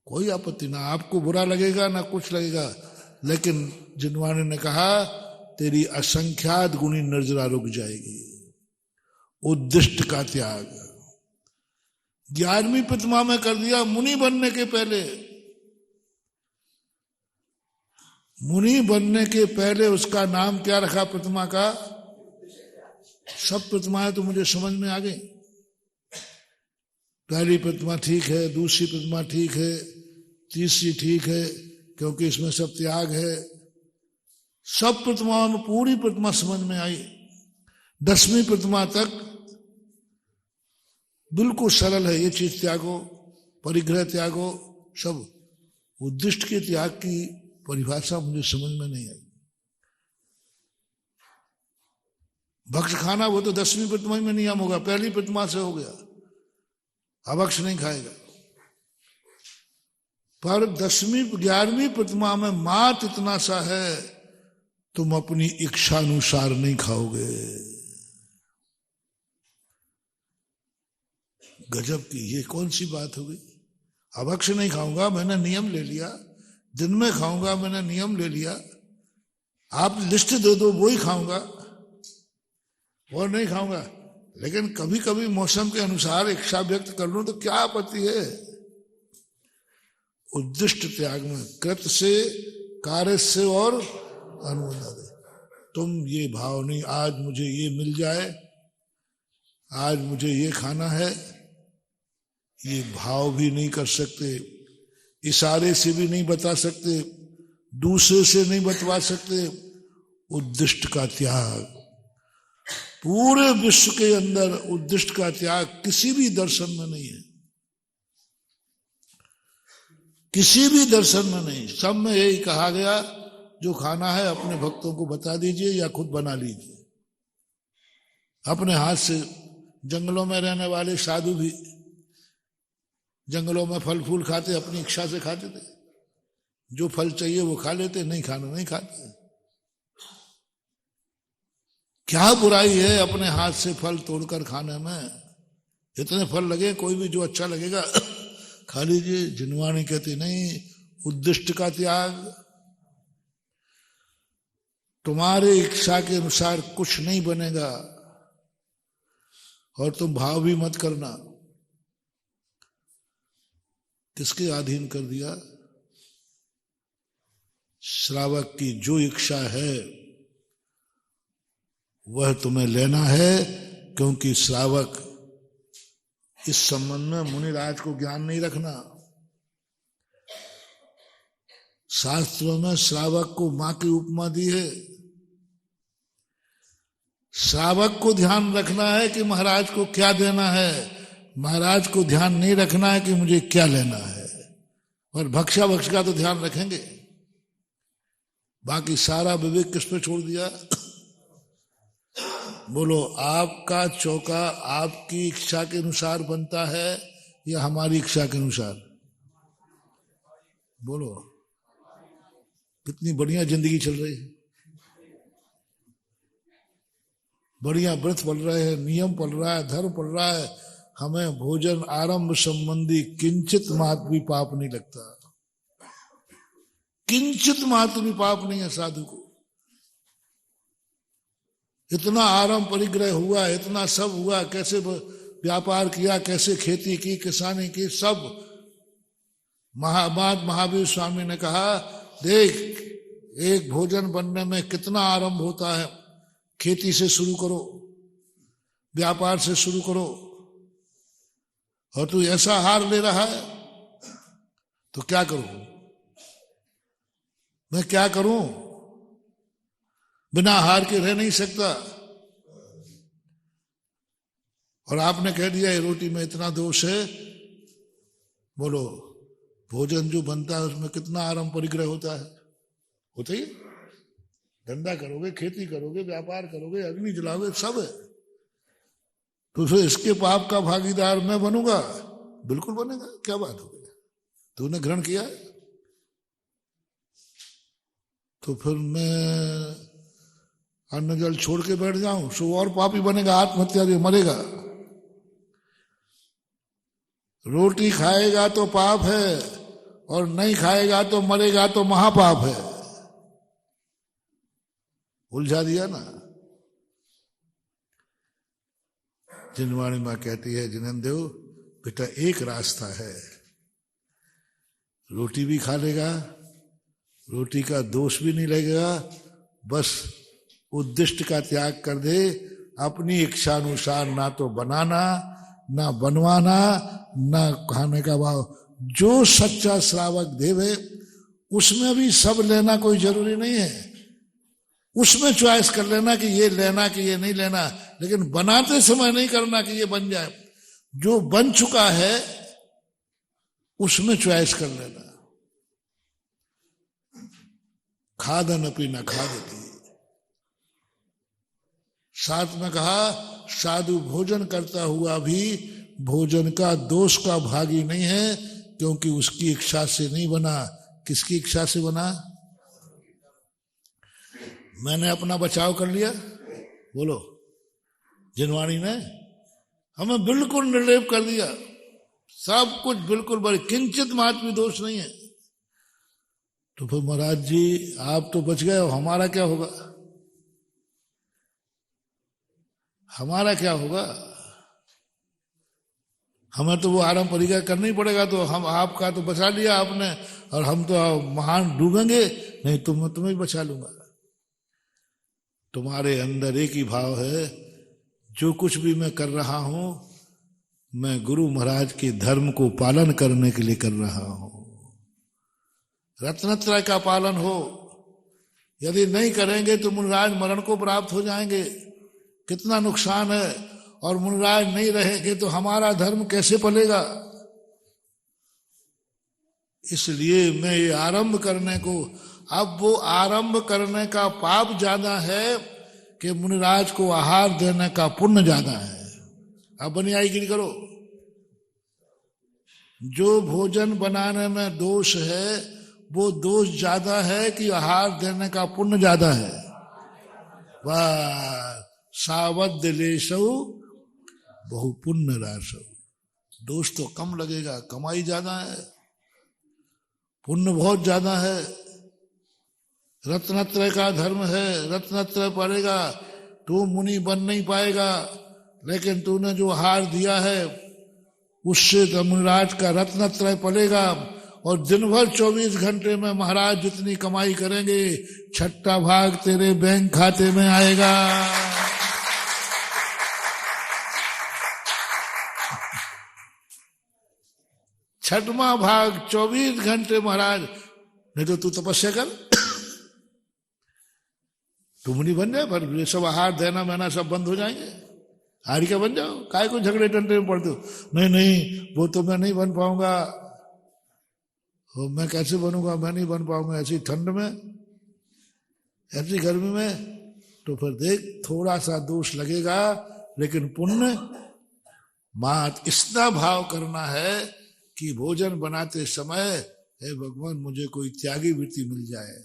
कोई आपत्ति ना। आपको बुरा लगेगा ना कुछ लगेगा, लेकिन जिनवाने ने कहा तेरी असंख्यात गुणी नजरा रुक जाएगी। उद्दिष्ट का त्याग 11वीं प्रतिमा में कर दिया। मुनि बनने के पहले, मुनि बनने के पहले उसका नाम क्या रखा प्रतिमा का? सब प्रतिमाएं तो मुझे समझ में आ गई। पहली प्रतिमा ठीक है, दूसरी प्रतिमा ठीक है, तीसरी ठीक है क्योंकि इसमें सब त्याग है। सब प्रतिमाओं में पूरी प्रतिमा समझ में आई। 10वीं प्रतिमा तक बिल्कुल सरल है, ये चीज त्यागो, परिग्रह त्यागो, सब। उद्दिष्ट के त्याग की परिभाषा मुझे समझ में नहीं आई। भक्ष खाना वो तो 10वीं प्रतिमा में नियम होगा, पहली प्रतिमा से हो गया, अभक्ष नहीं खाएगा। पर 10वीं 11वीं प्रतिमा में मात इतना सा है, तुम अपनी इच्छा अनुसार नहीं खाओगे। गजब की ये कौन सी बात हो गई? अभक्ष नहीं खाऊंगा, मैंने नियम ले लिया। दिन में खाऊंगा, मैंने नियम ले लिया। आप लिस्ट दे दो वो ही खाऊंगा और नहीं खाऊंगा। लेकिन कभी कभी मौसम के अनुसार इच्छा व्यक्त कर लूं तो क्या आपत्ति है? उद्दिष्ट त्याग में कृत से, कार्य से और अनुमोदन। तुम ये भाव नहीं आज मुझे ये मिल जाए, आज मुझे ये खाना है, ये भाव भी नहीं कर सकते, इशारे से भी नहीं बता सकते, दूसरे से नहीं बतवा सकते। उद्दिष्ट का त्याग पूरे विश्व के अंदर, उद्दिष्ट का त्याग किसी भी दर्शन में नहीं है, किसी भी दर्शन में नहीं। सब में यही कहा गया जो खाना है अपने भक्तों को बता दीजिए या खुद बना लीजिए अपने हाथ से। जंगलों में रहने वाले साधु भी जंगलों में फल फूल खाते, अपनी इच्छा से खाते थे। जो फल चाहिए वो खा लेते, नहीं खाना नहीं खाते। क्या बुराई है अपने हाथ से फल तोड़कर खाने में? इतने फल लगे, कोई भी जो अच्छा लगेगा खा लीजिए। जिनवाणी कहती नहीं, उद्दिष्ट का त्याग। तुम्हारे इच्छा के अनुसार कुछ नहीं बनेगा और तुम भाव भी मत करना। किसके अधीन कर दिया? श्रावक की जो इच्छा है वह तुम्हें लेना है, क्योंकि श्रावक इस संबंध में मुनिराज को ज्ञान नहीं रखना। शास्त्रों में श्रावक को मां की उपमा दी है। श्रावक को ध्यान रखना है कि महाराज को क्या देना है, महाराज को ध्यान नहीं रखना है कि मुझे क्या लेना है। और भक्षा भक्ष का तो ध्यान रखेंगे, बाकी सारा विवेक किस पे छोड़ दिया। बोलो, आपका चौका आपकी इच्छा के अनुसार बनता है या हमारी इच्छा के अनुसार? बोलो, कितनी बढ़िया जिंदगी चल रही है, बढ़िया व्रत पढ़ रहे हैं, नियम पढ़ रहा है, धर्म पढ़ रहा है, हमें भोजन आरंभ संबंधी किंचित मात्र भी पाप नहीं लगता, किंचित मात्र भी पाप नहीं है साधु को। इतना आरंभ परिग्रह हुआ, इतना सब हुआ, कैसे व्यापार किया, कैसे खेती की, किसानी की, सब। महावीर स्वामी ने कहा, देख एक भोजन बनने में कितना आरंभ होता है। खेती से शुरू करो, व्यापार से शुरू करो, और तू ऐसा हार ले रहा है तो क्या करूं मैं, क्या करूं? बिना हार के रह नहीं सकता। और आपने कह दिया रोटी में इतना दोष है। बोलो, भोजन जो बनता है उसमें कितना आरंभ परिग्रह होता है? होता ही। धंधा करोगे, खेती करोगे, व्यापार करोगे, अग्नि जलाओगे, सब है। तो फिर इसके पाप का भागीदार मैं बनूंगा? बिल्कुल बनेगा, क्या बात हो गई। तूने ग्रहण किया तो फिर मैं अन्न जल छोड़ के बैठ जाऊं, सो और पापी बनेगा, आत्महत्या भी मरेगा। रोटी खाएगा तो पाप है, और नहीं खाएगा तो मरेगा तो महापाप है। उलझा दिया ना। जिनवाणी मां कहती है, जिनेंद्र बेटा एक रास्ता है, रोटी भी खा लेगा, रोटी का दोष भी नहीं लगेगा, बस उद्दिष्ट का त्याग कर दे। अपनी इच्छा अनुसार ना तो बनाना, ना बनवाना, ना खाने का भाव। जो सच्चा श्रावक देव है उसमें भी सब लेना कोई जरूरी नहीं है। उसमें चॉइस कर लेना कि ये लेना कि ये नहीं लेना, लेकिन बनाते समय नहीं करना कि ये बन जाए। जो बन चुका है उसमें चॉइस कर लेना। खादन अपनी न खादती। साथ में कहा, साधु भोजन करता हुआ भी भोजन का दोष का भागी नहीं है, क्योंकि उसकी इच्छा से नहीं बना। किसकी इच्छा से बना? मैंने अपना बचाव कर लिया। बोलो, जिनवाणी ने हमें बिल्कुल निर्लेप कर दिया, सब कुछ बिल्कुल बड़े, किंचित मात्र भी दोष नहीं है। तो फिर महाराज जी आप तो बच गए हो, हमारा क्या होगा? हमारा क्या होगा? हमें तो वो आराम परिग्रह करना ही पड़ेगा। तो हम, आपका तो बचा लिया आपने, और हम तो महान डूबेंगे। नहीं, तुम्हें बचा लूंगा। तुम्हारे अंदर एक ही भाव है, जो कुछ भी मैं कर रहा हूं, मैं गुरु महाराज के धर्म को पालन करने के लिए कर रहा हूं। रत्नत्रय का पालन हो। यदि नहीं करेंगे तो मुनिराज मरण को प्राप्त हो जाएंगे, कितना नुकसान है। और मुनिराज नहीं रहेंगे तो हमारा धर्म कैसे पलेगा? इसलिए मैं ये आरंभ करने को, अब वो आरंभ करने का पाप ज्यादा है कि मुनिराज को आहार देने का पुण्य ज्यादा है। अब बनियाईगिरी करो। जो भोजन बनाने में दोष है वो दोष ज्यादा है कि आहार देने का पुण्य ज्यादा है? वाह, सावध लेशौ बहु पुण्य राशौ। दोष तो कम लगेगा, कमाई ज्यादा है, पुण्य बहुत ज्यादा है। रत्नत्रय का धर्म है, रत्नत्रय पड़ेगा तो मुनि बन नहीं पाएगा। लेकिन तूने जो हार दिया है उससे तो मुनिराज का रत्नत्रय पलेगा। और दिन भर 24 घंटे में महाराज जितनी कमाई करेंगे, 6वां भाग तेरे बैंक खाते में आएगा। छठवां भाग 24 घंटे महाराज, नहीं तो तू तपस्या कर, तुम नहीं बन जाए, पर ये सब आहार देना मैना सब बंद हो जाएंगे, हार क्या बन जाओ, काय को झगड़े टंटे में पड़ते हो, नहीं नहीं वो तो मैं नहीं बन पाऊंगा, मैं कैसे बनूंगा, मैं नहीं बन पाऊंगा ऐसी ठंड में, ऐसी गर्मी में, तो फिर देख थोड़ा सा दोष लगेगा, लेकिन पुण्य मात इतना भाव करना है कि भोजन बनाते समय हे भगवान मुझे कोई त्यागी वृत्ति मिल जाए,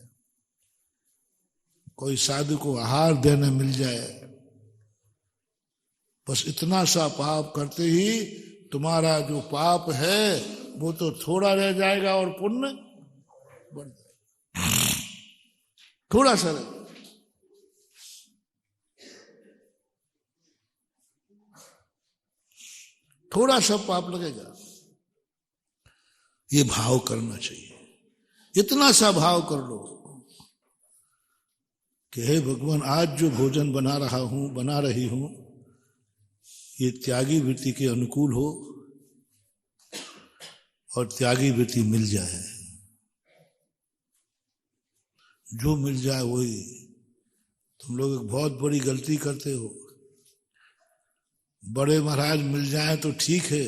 कोई साधु को आहार देने मिल जाए, बस इतना सा पाप करते ही तुम्हारा जो पाप है वो तो थोड़ा रह जाएगा और पुण्य बढ़ जाएगा, थोड़ा सा रह, थोड़ा सा पाप लगेगा। ये भाव करना चाहिए, इतना सा भाव कर लो कि हे भगवान आज जो भोजन बना रहा हूं, बना रही हूं, ये त्यागी वृत्ति के अनुकूल हो और त्यागी वृत्ति मिल जाए, जो मिल जाए वही। तुम लोग एक बहुत बड़ी गलती करते हो, बड़े महाराज मिल जाए तो ठीक है,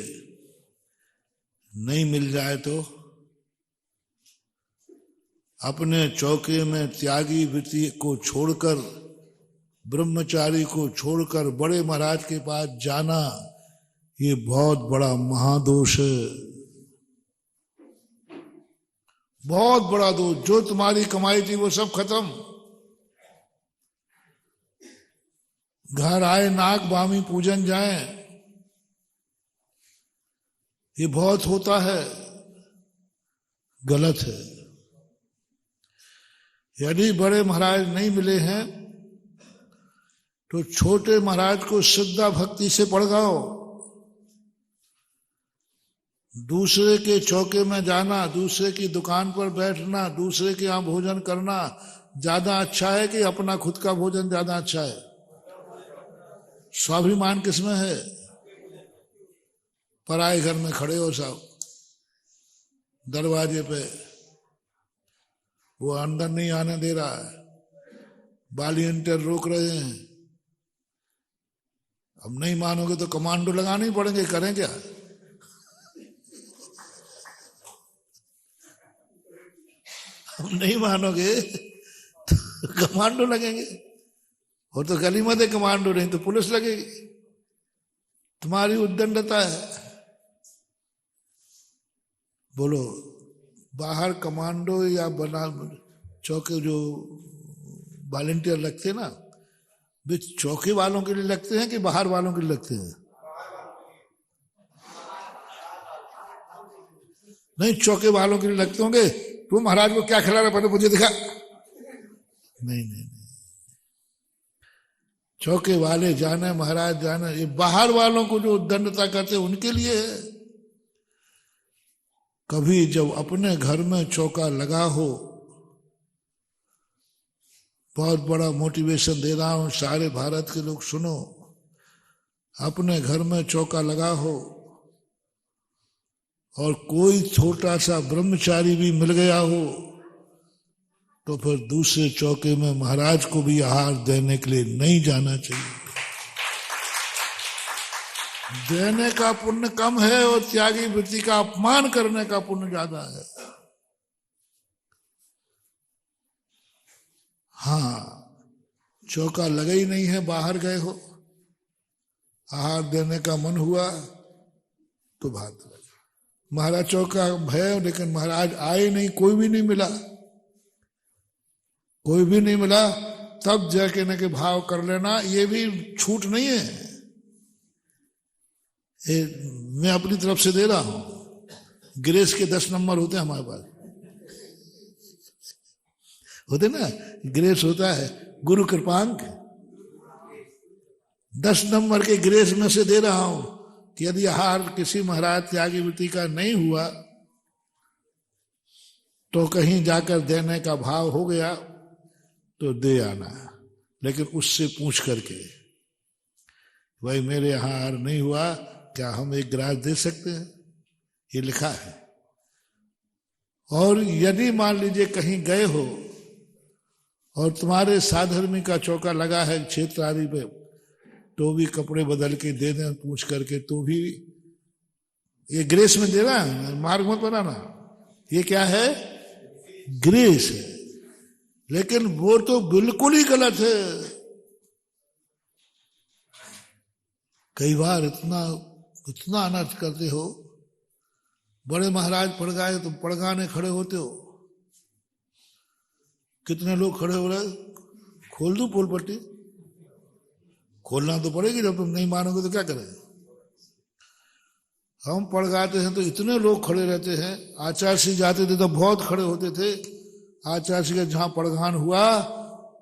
नहीं मिल जाए तो अपने चौके में त्यागी वृत्ति को छोड़कर, ब्रह्मचारी को छोड़कर बड़े महाराज के पास जाना, ये बहुत बड़ा महादोष है, बहुत बड़ा दोष। जो तुम्हारी कमाई थी वो सब खत्म, घर आए नाग बामी पूजन जाए, ये बहुत होता है, गलत है। यदि बड़े महाराज नहीं मिले हैं तो छोटे महाराज को श्रद्धा भक्ति से पड़गाओ, दूसरे के चौके में जाना, दूसरे की दुकान पर बैठना, दूसरे के यहां भोजन करना ज्यादा अच्छा है कि अपना खुद का भोजन ज्यादा अच्छा है? स्वाभिमान किसमें है? पराए घर में खड़े हो साहब दरवाजे पे, वो अंदर नहीं आने दे रहा है, वॉलंटियर रोक रहे हैं, अब नहीं मानोगे तो कमांडो लगाने ही पड़ेंगे, करें क्या? अब नहीं मानोगे तो कमांडो लगेंगे, और तो गली मध्य कमांडो नहीं तो पुलिस लगेगी, तुम्हारी उद्दंडता है। बोलो बाहर कमांडो या बना चौके जो वॉलंटियर लगते हैं ना, वे चौके वालों के लिए लगते हैं कि बाहर वालों के लिए लगते हैं? नहीं, चौके वालों के लिए लगते होंगे। तू महाराज को क्या खिला रहा पहले मुझे दिखा। नहीं नहीं नहीं, चौके वाले जाने, महाराज जाने, ये बाहर वालों को जो उद्दंडता करते हैं उनके लिए है। कभी जब अपने घर में चौका लगा हो, बहुत बड़ा मोटिवेशन दे रहा हूं, सारे भारत के लोग सुनो, अपने घर में चौका लगा हो और कोई छोटा सा ब्रह्मचारी भी मिल गया हो तो फिर दूसरे चौके में महाराज को भी आहार देने के लिए नहीं जाना चाहिए। देने का पुण्य कम है और त्यागी वृत्ति का अपमान करने का पुण्य ज्यादा है। हाँ, चौका लगा ही नहीं है, बाहर गए हो, आहार देने का मन हुआ तो भात लगे। महाराज चौका है लेकिन महाराज आए नहीं, कोई भी नहीं मिला, कोई भी नहीं मिला, तब जाके न के भाव कर लेना, ये भी छूट नहीं है, मैं अपनी तरफ से दे रहा हूं। ग्रेस के 10 नंबर होते हैं हमारे पास, होते ना, ग्रेस होता है गुरु कृपांक, 10 नंबर के ग्रेस में से दे रहा हूं कि यदि आहार किसी महाराज त्यागी वृत्ति का नहीं हुआ तो कहीं जाकर देने का भाव हो गया तो दे आना, लेकिन उससे पूछ करके, भाई मेरे यहाँ आहार नहीं हुआ, क्या हम एक गिलास दे सकते हैं? ये लिखा है। और यदि मान लीजिए कहीं गए हो और तुम्हारे साधर्मी का चौका लगा है क्षेत्र आदि पे, तो भी कपड़े बदल के दे दें पूछ करके, तो भी ये ग्रेस में दे रहा है, मार्ग मत बनाना। ये क्या है? ग्रेस है। लेकिन वो तो बिल्कुल ही गलत है। कई बार इतना इतना अनर्थ करते हो। बड़े महाराज पड़गाए, तुम पड़गाने खड़े होते हो, कितने लोग खड़े हो रहे, खोल दूं पोल पट्टी? खोलना तो पड़ेगी, जब तुम नहीं मानोगे तो क्या करें। हम पड़गाते हैं तो इतने लोग खड़े रहते हैं। आचार्य सिंह जाते थे तो बहुत खड़े होते थे। आचार्य सिंह जहां पड़गान हुआ,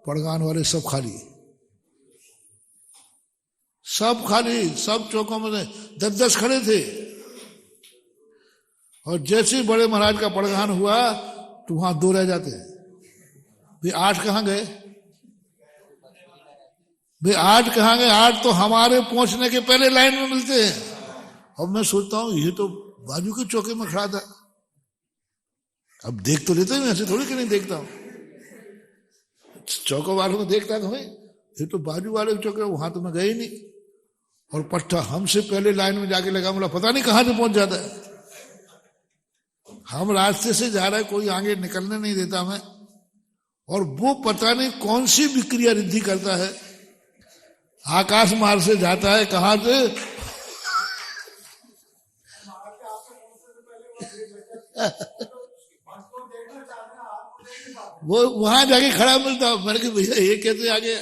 पड़गान वाले सब खाली, सब खाली, सब चौकों में 10-10 खड़े थे। और जैसे ही बड़े महाराज का पड़गान हुआ तो वहां 2 रह जाते हैं। भाई 8 कहां गए? भाई 8 कहां गए? 8 तो हमारे पहुंचने के पहले लाइन में मिलते हैं। अब मैं सोचता हूं ये तो बाजू के चौके में खड़ा था। अब देख तो लेते हैं, ऐसे थोड़ी कि नहीं देखता हूं, चौकों वालों में देखता तो है, ये तो बाजू वाले चौके, वहां तो मैं गए ही नहीं। और पट्टा हमसे पहले लाइन में जाके लगा, बोला पता नहीं कहां से पहुंच जाता है। हम रास्ते से जा रहे, कोई आगे निकलने नहीं देता हमें, और वो पता नहीं कौन सी विक्रिया रिद्धि करता है, आकाश मार्ग से जाता है, कहां से वो वहां जाके खड़ा मिलता। मैंने कहा भैया ये कैसे आ गया?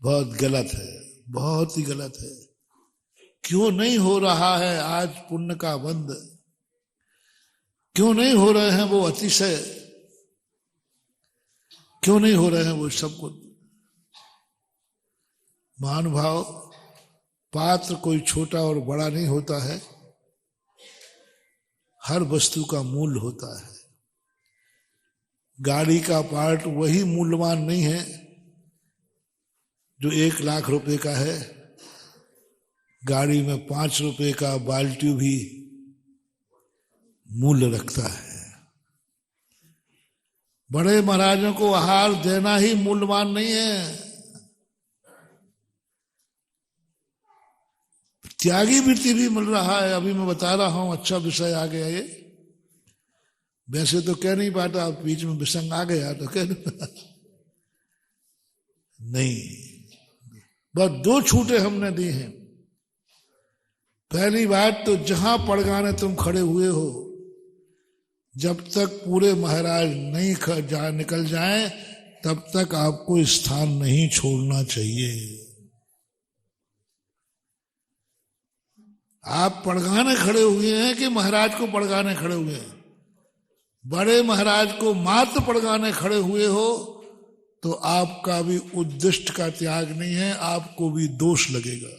बहुत गलत है, बहुत ही गलत है। क्यों नहीं हो रहा है आज पुण्य का बंद? क्यों नहीं हो रहे हैं वो अतिशय? क्यों नहीं हो रहे हैं वो सब कुछ? महानुभाव, पात्र कोई छोटा और बड़ा नहीं होता है, हर वस्तु का मूल्य होता है। गाड़ी का पार्ट वही मूल्यवान नहीं है जो 1 लाख रुपए का है। गाड़ी में 5 रुपए का बाल्टी भी मूल्य रखता है। बड़े महाराजों को आहार देना ही मूल्यवान नहीं है। त्यागी वृत्ति भी मिल रहा है। अभी मैं बता रहा हूं, अच्छा विषय आ गया ये। वैसे तो कह नहीं पाता, बीच में विसंग आ गया तो कह नहीं। बस 2 छूटे हमने दी हैं। पहली बात तो जहां पड़गाने तुम खड़े हुए हो, जब तक पूरे महाराज नहीं निकल जाएं, तब तक आपको स्थान नहीं छोड़ना चाहिए। आप पड़गाने खड़े हुए हैं कि महाराज को पड़गाने खड़े हुए हैं? बड़े महाराज को मात्र पड़गाने खड़े हुए हो तो आपका भी उद्दिष्ट का त्याग नहीं है, आपको भी दोष लगेगा।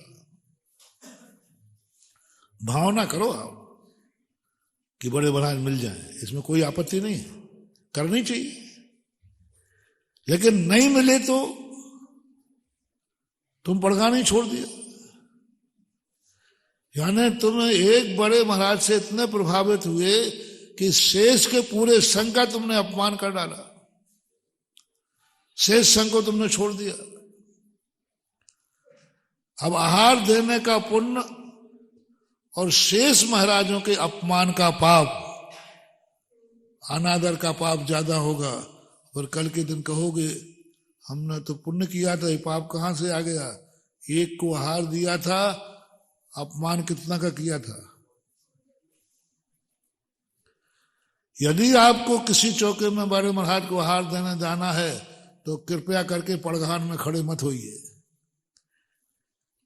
भावना करो आप कि बड़े महाराज मिल जाएं, इसमें कोई आपत्ति नहीं है, करनी चाहिए। लेकिन नहीं मिले तो तुम पड़गाने ही छोड़ दिया। यानी तुम एक बड़े महाराज से इतने प्रभावित हुए कि शेष के पूरे संघ का तुमने अपमान कर डाला, शेष संघ को तुमने छोड़ दिया। अब आहार देने का पुण्य और शेष महाराजों के अपमान का पाप, अनादर का पाप ज्यादा होगा। और कल के दिन कहोगे हमने तो पुण्य किया था, ये पाप कहां से आ गया? एक को आहार दिया था, अपमान कितना का किया था। यदि आपको किसी चौके में बड़े महाराज को आहार देने जाना है तो कृपया करके पड़गान में खड़े मत होइए,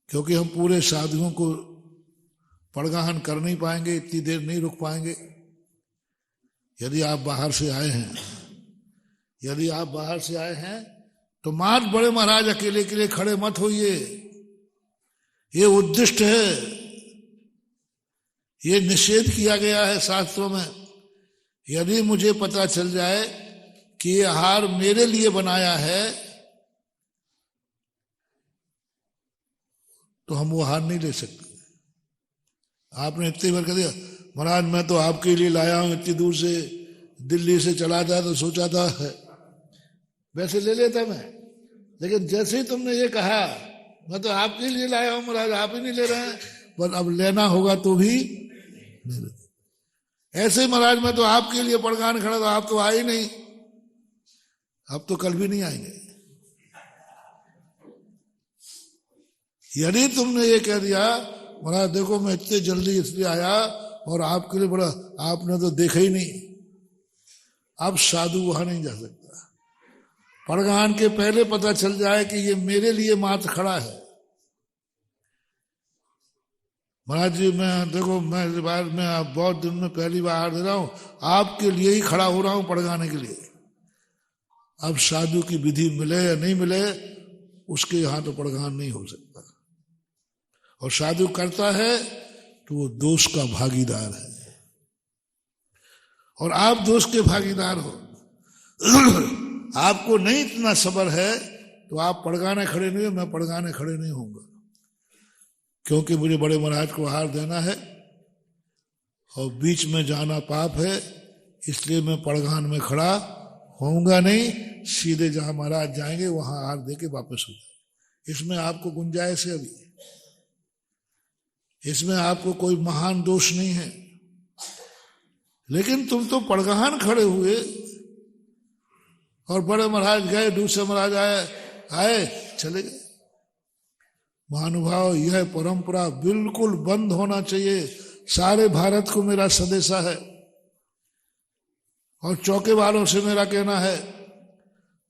क्योंकि हम पूरे साधुओं को पड़गान कर नहीं पाएंगे, इतनी देर नहीं रुक पाएंगे। यदि आप बाहर से आए हैं, यदि आप बाहर से आए हैं तो मात्र बड़े महाराज अकेले के लिए खड़े मत होइए। ये उद्दिष्ट है, ये निषेध किया गया है शास्त्रों में। यदि मुझे पता चल जाए कि ये आहार मेरे लिए बनाया है तो हम वो आहार नहीं ले सकते। आपने इतनी बार कह दिया महाराज मैं तो आपके लिए लाया हूं, इतनी दूर से दिल्ली से चला था तो सोचा था वैसे ले लेता मैं, लेकिन जैसे ही तुमने ये कहा मैं तो आपके लिए लाया हूं महाराज, आप ही नहीं ले रहे हैं, पर अब लेना होगा तो भी नहीं ले। ऐसे ही महाराज मैं तो आपके लिए पड़गान खड़ा था, आप तो आए नहीं, अब तो कल भी नहीं आएंगे। यदि तुमने ये कह दिया महाराज देखो मैं इतने जल्दी इसलिए आया और आपके लिए बड़ा, आपने तो देखा ही नहीं, अब साधु वहां नहीं जा सकता। पड़गान के पहले पता चल जाए कि ये मेरे लिए मात्र खड़ा है। महाराज जी मैं देखो मैं बहुत दिन में पहली बार दे रहा हूं, आपके लिए ही खड़ा हो रहा हूं पड़गाने के लिए। अब साधु की विधि मिले या नहीं मिले, उसके यहां तो पड़गान नहीं हो सकता। और साधु करता है तो वो दोष का भागीदार है, और आप दोष के भागीदार हो। आपको नहीं इतना सब्र है तो आप पड़गाने खड़े नहीं हो, मैं पड़गाने खड़े नहीं होऊंगा, क्योंकि मुझे बड़े महाराज को आहार देना है और बीच में जाना पाप है, इसलिए मैं पड़गान में खड़ा होऊंगा नहीं। सीधे जहां महाराज जाएंगे वहां आहार दे के वापस हो जाए। इसमें आपको गुंजाइश है, अभी इसमें आपको कोई महान दोष नहीं है। लेकिन तुम तो पड़गान खड़े हुए और बड़े महाराज गए, दूसरे महाराज आए चले गए। महानुभाव यह परंपरा बिल्कुल बंद होना चाहिए। सारे भारत को मेरा संदेशा है और चौके वालों से मेरा कहना है,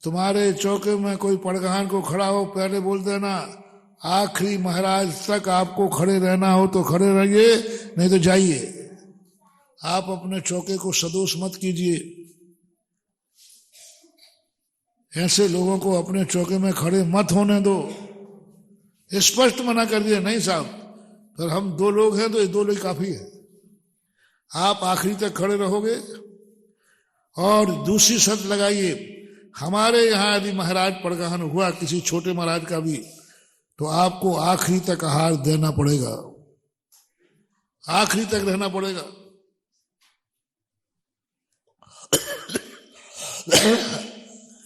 तुम्हारे चौके में कोई पड़गान को खड़ा हो पहले बोल देना, आखिरी महाराज तक आपको खड़े रहना हो तो खड़े रहिए, नहीं तो जाइए। आप अपने चौके को सदोष मत कीजिए। ऐसे लोगों को अपने चौके में खड़े मत होने दो। स्पष्ट मना कर दिया, नहीं साहब पर हम दो लोग हैं तो ये दो लोग काफी है, आप आखिरी तक खड़े रहोगे। और दूसरी शर्त लगाइए, हमारे यहां यदि महाराज पड़गान हुआ किसी छोटे महाराज का भी, तो आपको आखिरी तक आहार देना पड़ेगा, आखिरी तक रहना पड़ेगा।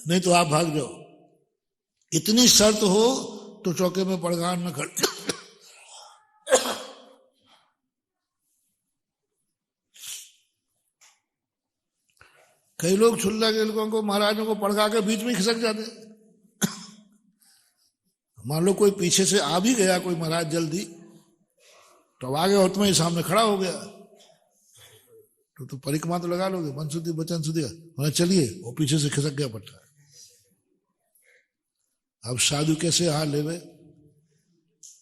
नहीं तो आप भाग जाओ। इतनी शर्त हो तो चौके में पड़गान में खड़े। कई लोग छुल्ला के लोगों को महाराजों को पड़गा के बीच में खिसक जाते। मान लो कोई पीछे से आ भी गया कोई महाराज जल्दी, तो आगे और तुम्हारे सामने खड़ा हो गया तो परिक्रमा तो लगा लोगे, मन शुद्धि वचन शुद्धि, मतलब चलिए, वो पीछे से खिसक गया पट्टा। अब साधु कैसे हाल लेवे?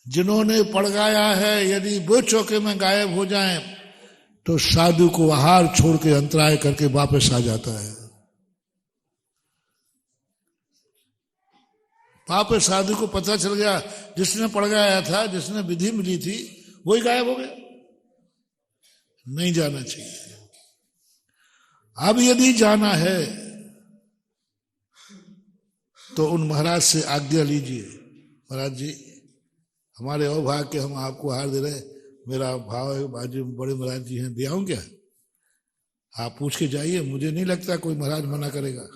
जिन्होंने पड़गाया है यदि वो चौके में गायब हो जाएं तो साधु को आहार छोड़ के अंतराय करके वापस आ जाता है। वापस साधु को पता चल गया जिसने पड़गाया था, जिसने विधि मिली थी, वही गायब हो गया। नहीं जाना चाहिए। अब यदि जाना है तो उन महाराज से आज्ञा लीजिए, महाराज जी हमारे अभाग्य, हम आपको हार दे रहे, मेरा भाव है बाजू बड़े महाराज जी हैं, दे आऊं क्या? आप पूछ के जाइए, मुझे नहीं लगता कोई महाराज मना करेगा।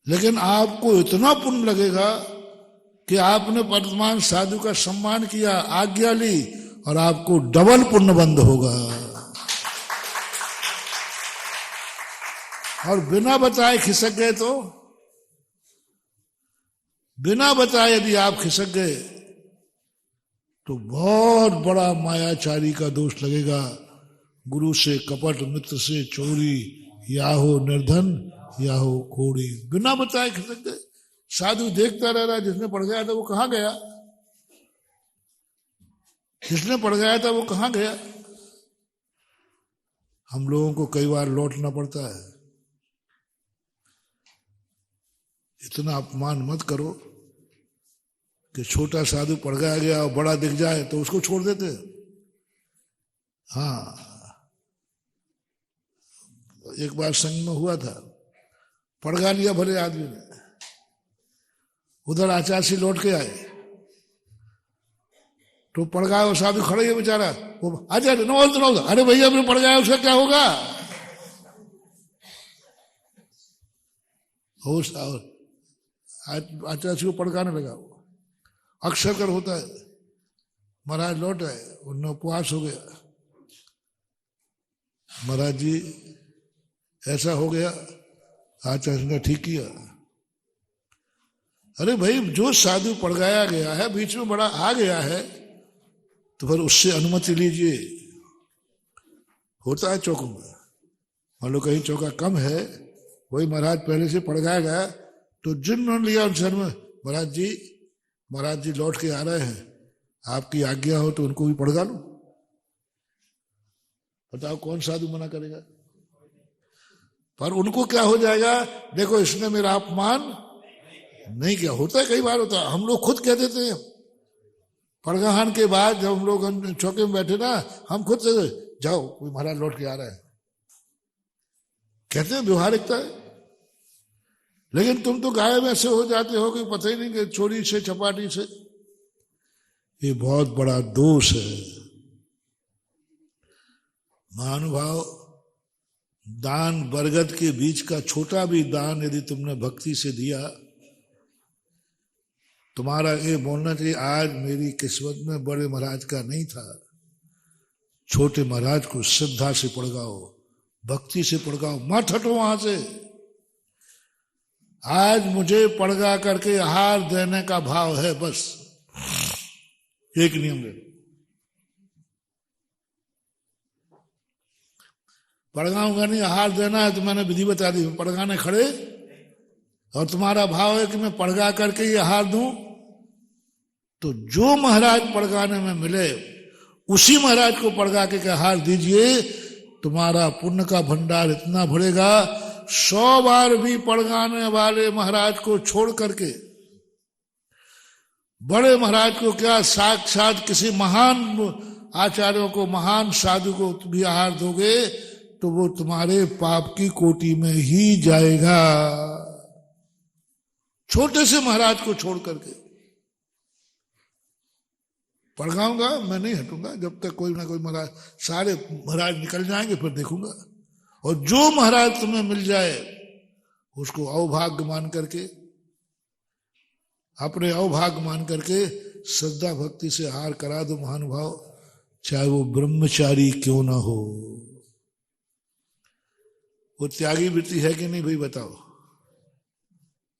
लेकिन आपको इतना पुण्य लगेगा कि आपने वर्तमान साधु का सम्मान किया, आज्ञा ली, और आपको डबल पुण्य बंद होगा। और बिना बताए खिसक गए तो, बिना बताए यदि आप खिसक गए तो बहुत बड़ा मायाचारी का दोष लगेगा। गुरु से कपट, मित्र से चोरी, या हो निर्धन या हो कोड़ी। बिना बताए खिसक गए। साधु देखता रह रहा, जिसने पड़ गया था वो कहां गया, जिसने पड़ गया था वो कहां गया। हम लोगों को कई बार लौटना पड़ता है। इतना अपमान मत करो कि छोटा साधु पड़ गया और बड़ा दिख जाए तो उसको छोड़ देते। हाँ, एक बार संग में हुआ था, पड़गा लिया भले आदमी ने, उधर आचार्य लौट के आए तो पड़गाया साधु खड़े है बेचारा, वो अच्छा नमोद, अरे भैया अपने पड़गाया उसका क्या होगा? आचार्य को पड़काने लगा, वो अक्सर कर होता है। महाराज लौट आए, उन्हें उपवास हो गया। महाराज जी ऐसा हो गया, आचार्य ने ठीक किया। अरे भाई जो साधु पड़गाया गया है, बीच में बड़ा आ गया है, तो फिर उससे अनुमति लीजिए। होता है चौकों में, मान लो कहीं चौका कम है, वही महाराज पहले से पड़गाया गया, तो जिन्होंने लिया उनसे महाराज जी लौट के आ रहे हैं, आपकी आज्ञा हो तो उनको भी पड़गा लो। बताओ कौन साधु मना करेगा? पर उनको क्या हो जाएगा, देखो इसने मेरा अपमान नहीं किया। होता है, कई बार होता है, हम लोग खुद कह देते हैं पड़गाहन के बाद, जब हम लोग चौके में बैठे ना, हम खुद से जाओ कोई महाराज लौट के आ रहा है, कहते हैं, व्यवहारिकता है। लेकिन तुम तो गायब ऐसे हो जाते हो कि पता ही नहीं कि चोरी से चपाटी से। ये बहुत बड़ा दोष है। महानुभाव, दान बरगद के बीच का छोटा भी दान यदि तुमने भक्ति से दिया, तुम्हारा ये बोलना चाहिए, आज मेरी किस्मत में बड़े महाराज का नहीं था, छोटे महाराज को श्रद्धा से पड़गाओ, भक्ति से पड़गाओ, मत हटो वहां से। आज मुझे पड़गा करके आहार देने का भाव है, बस एक नियम ले लो। पड़गाऊंगा नहीं, आहार देना है तो मैंने विधि बता दी, पड़गाने खड़े, और तुम्हारा भाव है कि मैं पड़गा करके ये आहार दूं, तो जो महाराज पड़गाने में मिले उसी महाराज को पड़गा के आहार दीजिए। तुम्हारा पुण्य का भंडार इतना भरेगा, 100 बार भी पड़गाने वाले महाराज को छोड़ करके बड़े महाराज को क्या, साक्षात किसी महान आचार्यों को, महान साधु को भी आहार दोगे तो वो तुम्हारे पाप की कोटि में ही जाएगा। छोटे से महाराज को छोड़ करके पड़गाऊंगा, मैं नहीं हटूंगा जब तक कोई ना कोई महाराज, सारे महाराज निकल जाएंगे फिर देखूंगा। और जो महाराज तुम्हें मिल जाए उसको अवभाग्य मान करके, अपने अवभाग्य मान करके श्रद्धा भक्ति से आहार करा दो महानुभाव, चाहे वो ब्रह्मचारी क्यों ना हो। वो त्यागी वृत्ति है कि नहीं भाई बताओ?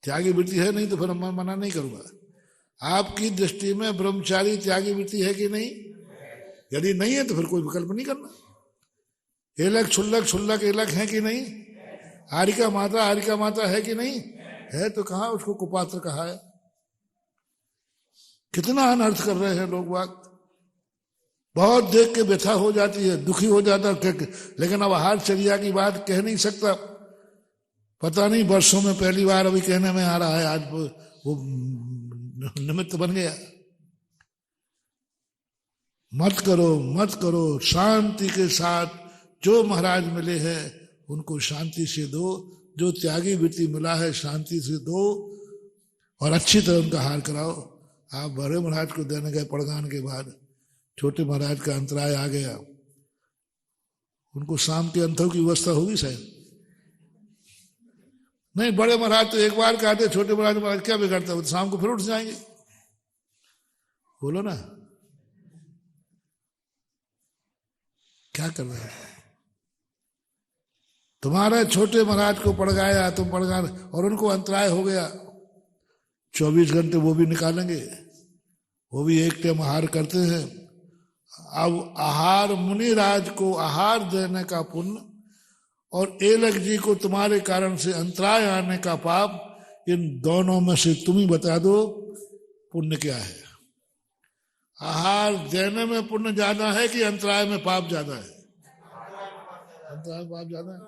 त्यागी वृत्ति है, नहीं तो फिर मैं मना नहीं करूंगा। आपकी दृष्टि में ब्रह्मचारी त्यागी वृत्ति है कि नहीं? यदि नहीं है तो फिर कोई विकल्प नहीं करना। एलक छुल्लक छुल्लक एलक है कि नहीं? हारिका माता है कि नहीं? है तो कहा उसको कुपात्र कहा है। कितना अनर्थ कर रहे हैं लोग बात, बहुत देख के व्यथा हो जाती है, दुखी हो जाता है। लेकिन अब आहार चर्या की बात कह नहीं सकता, पता नहीं वर्षों में पहली बार अभी कहने में आ रहा है, आज वो निमित्त बन गया। मत करो, शांति के साथ जो महाराज मिले हैं उनको शांति से दो, जो त्यागी वृत्ति मिला है शांति से दो, और अच्छी तरह उनका हार कराओ। आप बड़े महाराज को देने गए पड़गान के बाद, छोटे महाराज का अंतराय आ गया, उनको शाम के अंतों की व्यवस्था होगी शायद नहीं। बड़े महाराज तो एक बार कहते, छोटे महाराज क्या बिगड़ता है, शाम को फिर उठ जाएंगे। बोलो ना, क्या कर रहे हैं? तुम्हारे छोटे महाराज को पड़गाया, तुम पड़गा, और उनको अंतराय हो गया। 24 घंटे वो भी निकालेंगे, वो भी एक टाइम आहार करते हैं। अब आहार, मुनिराज को आहार देने का पुण्य और एलक जी को तुम्हारे कारण से अंतराय आने का पाप, इन दोनों में से तुम ही बता दो पुण्य क्या है। आहार देने में पुण्य ज्यादा है कि अंतराय में पाप ज्यादा है? अंतराय में पाप ज्यादा है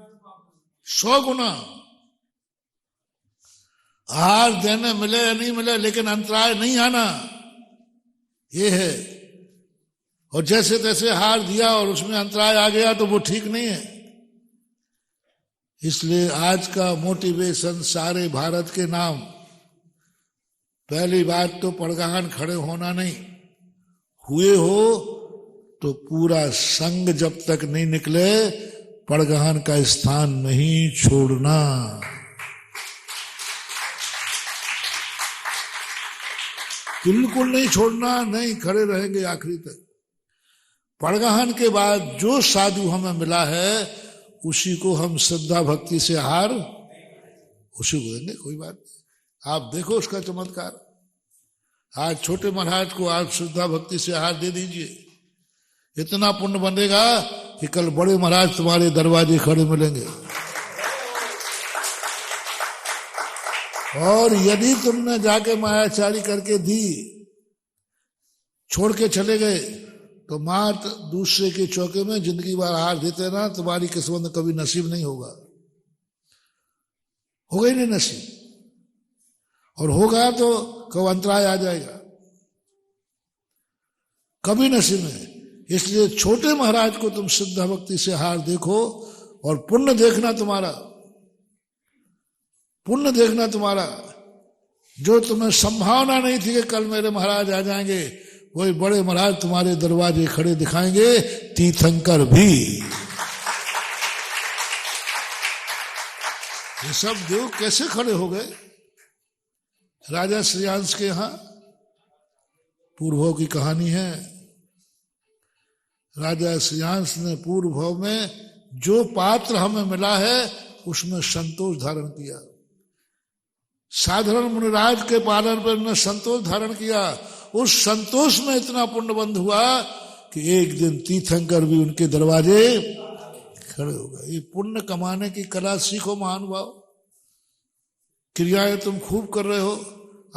100 गुना। आहार देने मिले या नहीं मिले, लेकिन अंतराय नहीं आना, ये है। और जैसे तैसे आहार दिया और उसमें अंतराय आ गया तो वो ठीक नहीं है। इसलिए आज का मोटिवेशन सारे भारत के नाम, पहली बात तो पड़गाहन खड़े होना नहीं, हुए हो तो पूरा संग जब तक नहीं निकले पड़गहन का स्थान नहीं छोड़ना। बिल्कुल नहीं छोड़ना, नहीं, खड़े रहेंगे आखिरी तक। पड़गहन के बाद जो साधु हमें मिला है उसी को हम श्रद्धा भक्ति से हार उसी को देंगे, कोई बात नहीं। आप देखो उसका चमत्कार। आज छोटे महाराज को आप श्रद्धा भक्ति से हार दे दीजिए, इतना पुण्य बनेगा कि कल बड़े महाराज तुम्हारे दरवाजे खड़े मिलेंगे। और यदि तुमने जाके मायाचारी करके दी, छोड़ के चले गए, तो मात दूसरे के चौके में जिंदगी भर हार देते ना, तुम्हारी किस्मत कभी नसीब नहीं होगा ही नहीं नसीब। और होगा तो कब अंतराय आ जाएगा, कभी नसीब नहीं। इसलिए छोटे महाराज को तुम श्रद्धा भक्ति से हार देखो और पुण्य देखना तुम्हारा, पुण्य देखना तुम्हारा। जो तुम्हें संभावना नहीं थी कि कल मेरे महाराज आ जाएंगे, वही बड़े महाराज तुम्हारे दरवाजे खड़े दिखाएंगे, तीर्थंकर भी। ये सब देव कैसे खड़े हो गए? राजा श्रेयांश के यहां पूर्व की कहानी है। राजा श्रेयांश ने पूर्व में जो पात्र हमें मिला है उसमें संतोष धारण किया। साधारण मुनिराज के पालन पर ने संतोष धारण किया। उस संतोष में इतना पुण्यबंध हुआ कि एक दिन तीर्थंकर भी उनके दरवाजे खड़े हो गए। ये पुण्य कमाने की कला सीखो महानुभाव। क्रियाएं तुम खूब कर रहे हो,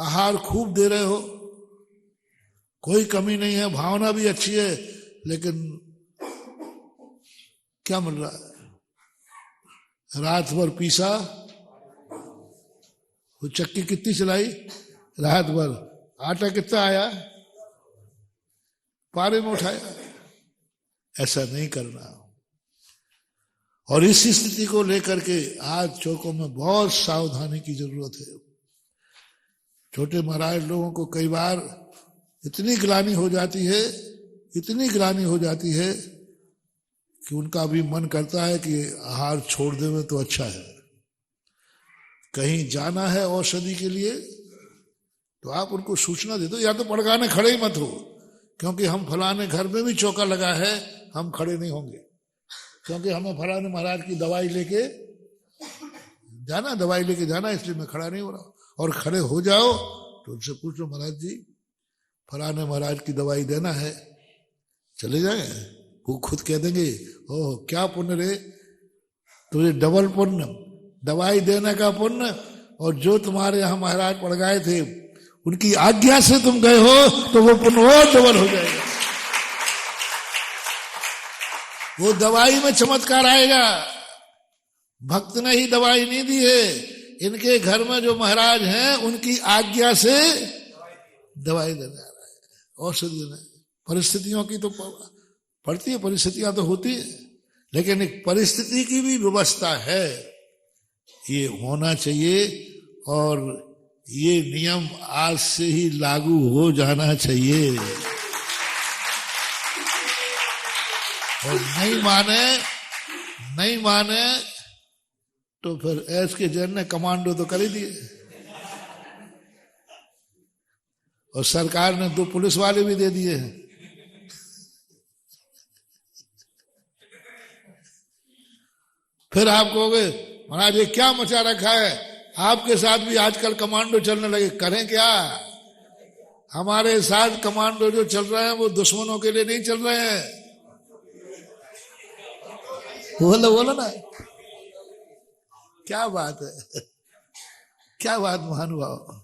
आहार खूब दे रहे हो, कोई कमी नहीं है, भावना भी अच्छी है, लेकिन क्या मिल रहा है? रात भर पीसा, वो चक्की कितनी चलाई रात भर, आटा कितना आया पारे में उठाया। ऐसा नहीं करना। और इस स्थिति को लेकर के आज चौकों में बहुत सावधानी की जरूरत है। छोटे महाराज लोगों को कई बार इतनी ग्लानि हो जाती है, इतनी ग्लानि हो जाती है कि उनका भी मन करता है कि आहार छोड़ देवे तो अच्छा है। कहीं जाना है औषधि के लिए तो आप उनको सूचना दे दो, या तो पड़गाने खड़े ही मत हो, क्योंकि हम फलाने घर में भी चौका लगा है, हम खड़े नहीं होंगे, क्योंकि हमें फलाने महाराज की दवाई लेके जाना, इसलिए मैं खड़ा नहीं हो रहा। और खड़े हो जाओ तो उनसे पूछो, महाराज जी फलाने महाराज की दवाई देना है, चले जाए। वो खुद कह देंगे, ओह क्या पुण्य रे, तुझे डबल पुण्य, दवाई देने का पुण्य, और जो तुम्हारे यहाँ महाराज पड़ गए थे उनकी आज्ञा से तुम गए हो तो वो पुण्य और डबल हो जाएगा। वो दवाई में चमत्कार आएगा। भक्त ने ही दवाई नहीं दी है, इनके घर में जो महाराज हैं उनकी आज्ञा से दवाई देने आ रहा है, औषधि देने। परिस्थितियों की तो पड़ती है, परिस्थितियां तो होती है, लेकिन एक परिस्थिति की भी व्यवस्था है, ये होना चाहिए। और ये नियम आज से ही लागू हो जाना चाहिए। और नहीं माने तो फिर एस के जन ने कमांडो तो कर ही दिए, और सरकार ने 2 पुलिस वाले भी दे दिए हैं। फिर आप कहोगे महाराज ये क्या मचा रखा है, आपके साथ भी आजकल कमांडो चलने लगे। करें क्या? हमारे साथ कमांडो जो चल रहे हैं वो दुश्मनों के लिए नहीं चल रहे हैं। बोलो ना, क्या बात है, क्या बात महानुभाव।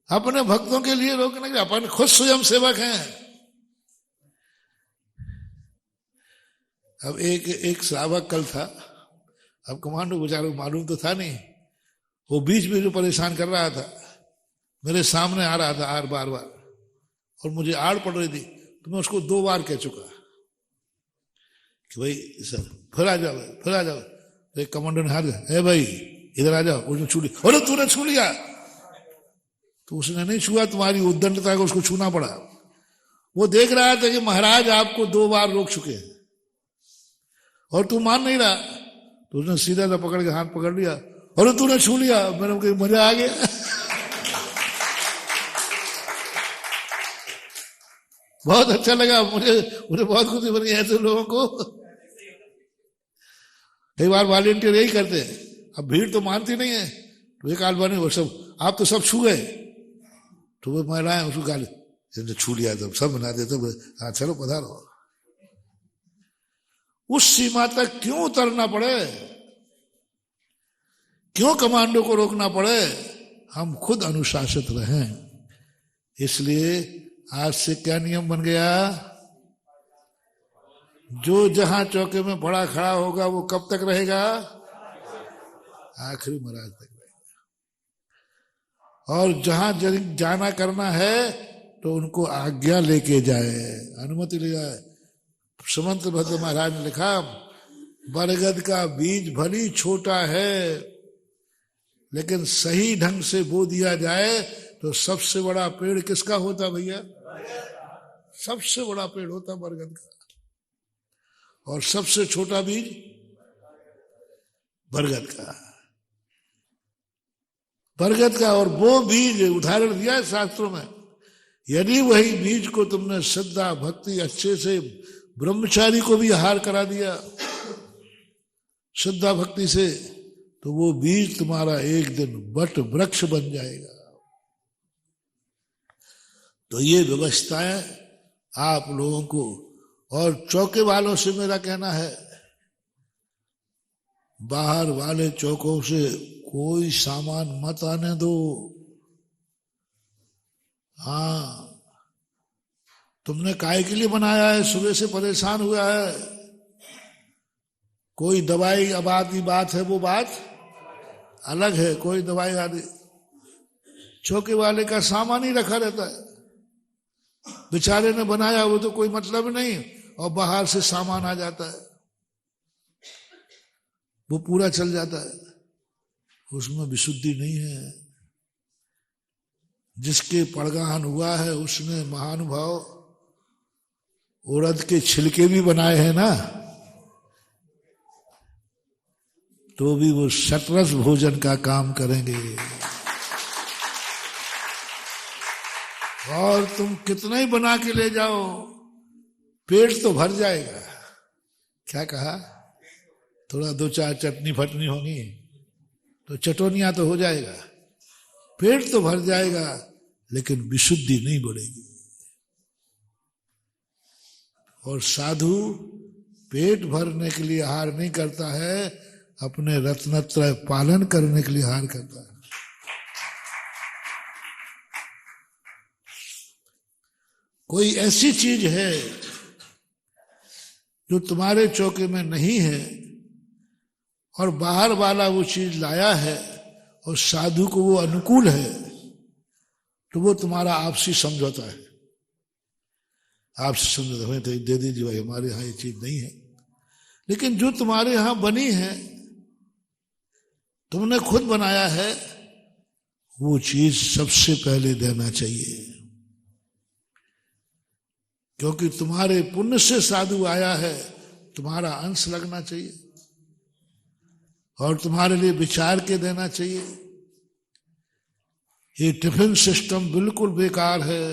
अपने भक्तों के लिए रोकने के, अपन खुद स्वयं सेवक हैं। अब एक श्रावक कल था, अब कमांडो बेचारे मालूम तो था नहीं, वो बीच में जो परेशान कर रहा था, मेरे सामने आ रहा था बार और मुझे आड़ पड़ रही थी, तो मैं उसको 2 बार कह चुका कि भाई सर फिर आ जाओ। तो एक कमांडो ने हार गया, भाई इधर आ जाओ, उसने छू लिया। अरे तूने छू लिया? तो उसने नहीं छुआ, तुम्हारी उद्दंडता को उसको छूना पड़ा। वो देख रहा था कि महाराज आपको 2 बार रोक चुके हैं और तू मान नहीं रहा, तो उसने सीधा सा पकड़ के हाथ पकड़ लिया और तूने छू लिया। मैंने कहा मजा आ गया। बहुत अच्छा लगा मुझे बहुत खुशी बनी ऐसे लोगों को। कई बार वॉलेंटियर यही करते हैं, अब भीड़ तो मानती नहीं है, तो एक आदमी वो सब आप तो सब छू गए, तो वो महिलाएं उसको गाली छू लिया, तब सब बना देते, हाँ चलो पधारो। उस सीमा तक क्यों उतरना पड़े, क्यों कमांडो को रोकना पड़े? हम खुद अनुशासित रहें। इसलिए आज से क्या नियम बन गया, जो जहां चौके में बड़ा खड़ा होगा वो कब तक रहेगा? आखिरी महाराज तक रहेगा। और जहां जाना करना है तो उनको आज्ञा लेके जाए, अनुमति ले जाए। सुमंत भद्र महाराज ने लिखा, बरगद का बीज भली छोटा है, लेकिन सही ढंग से बो दिया जाए तो सबसे बड़ा पेड़ किसका होता भैया? सबसे बड़ा पेड़ होता बरगद का। और सबसे छोटा बीज बरगद का, बरगद का। और वो बीज उदाहरण दिया है शास्त्रों में, यदि वही बीज को तुमने श्रद्धा भक्ति अच्छे से, ब्रह्मचारी को भी आहार करा दिया श्रद्धा भक्ति से, तो वो बीज तुम्हारा एक दिन वट वृक्ष बन जाएगा। तो ये व्यवस्थाएं आप लोगों को, और चौके वालों से मेरा कहना है, बाहर वाले चौकों से कोई सामान मत आने दो। हाँ, तुमने काय के लिए बनाया है? सुबह से परेशान हुआ है, कोई दवाई आबादी बात है, वो बात अलग है, कोई दवाई आदि। चौके वाले का सामान ही रखा रहता है, बेचारे ने बनाया वो तो कोई मतलब नहीं, और बाहर से सामान आ जाता है, वो पूरा चल जाता है, उसमें विशुद्धि नहीं है। जिसके पड़गान हुआ है उसने महानुभाव उड़द के छिलके भी बनाए हैं ना, तो भी वो शतरस भोजन का काम करेंगे। और तुम कितना ही बना के ले जाओ, पेट तो भर जाएगा। क्या कहा? थोड़ा 2-4 चटनी फटनी होगी तो चटोनिया तो हो जाएगा, पेट तो भर जाएगा, लेकिन विशुद्धि नहीं बढ़ेगी। और साधु पेट भरने के लिए आहार नहीं करता है, अपने रत्नत्रय पालन करने के लिए आहार करता है। कोई ऐसी चीज है जो तुम्हारे चौके में नहीं है और बाहर वाला वो चीज लाया है और साधु को वो अनुकूल है, तो वो तुम्हारा आपसी समझौता है। आपसे समझौता हमें तो दे दीजिए भाई, हमारे यहाँ ये चीज नहीं है। लेकिन जो तुम्हारे यहां बनी है, तुमने खुद बनाया है, वो चीज सबसे पहले देना चाहिए, क्योंकि तुम्हारे पुण्य से साधु आया है, तुम्हारा अंश लगना चाहिए और तुम्हारे लिए विचार के देना चाहिए। ये टिफिन सिस्टम बिल्कुल बेकार है।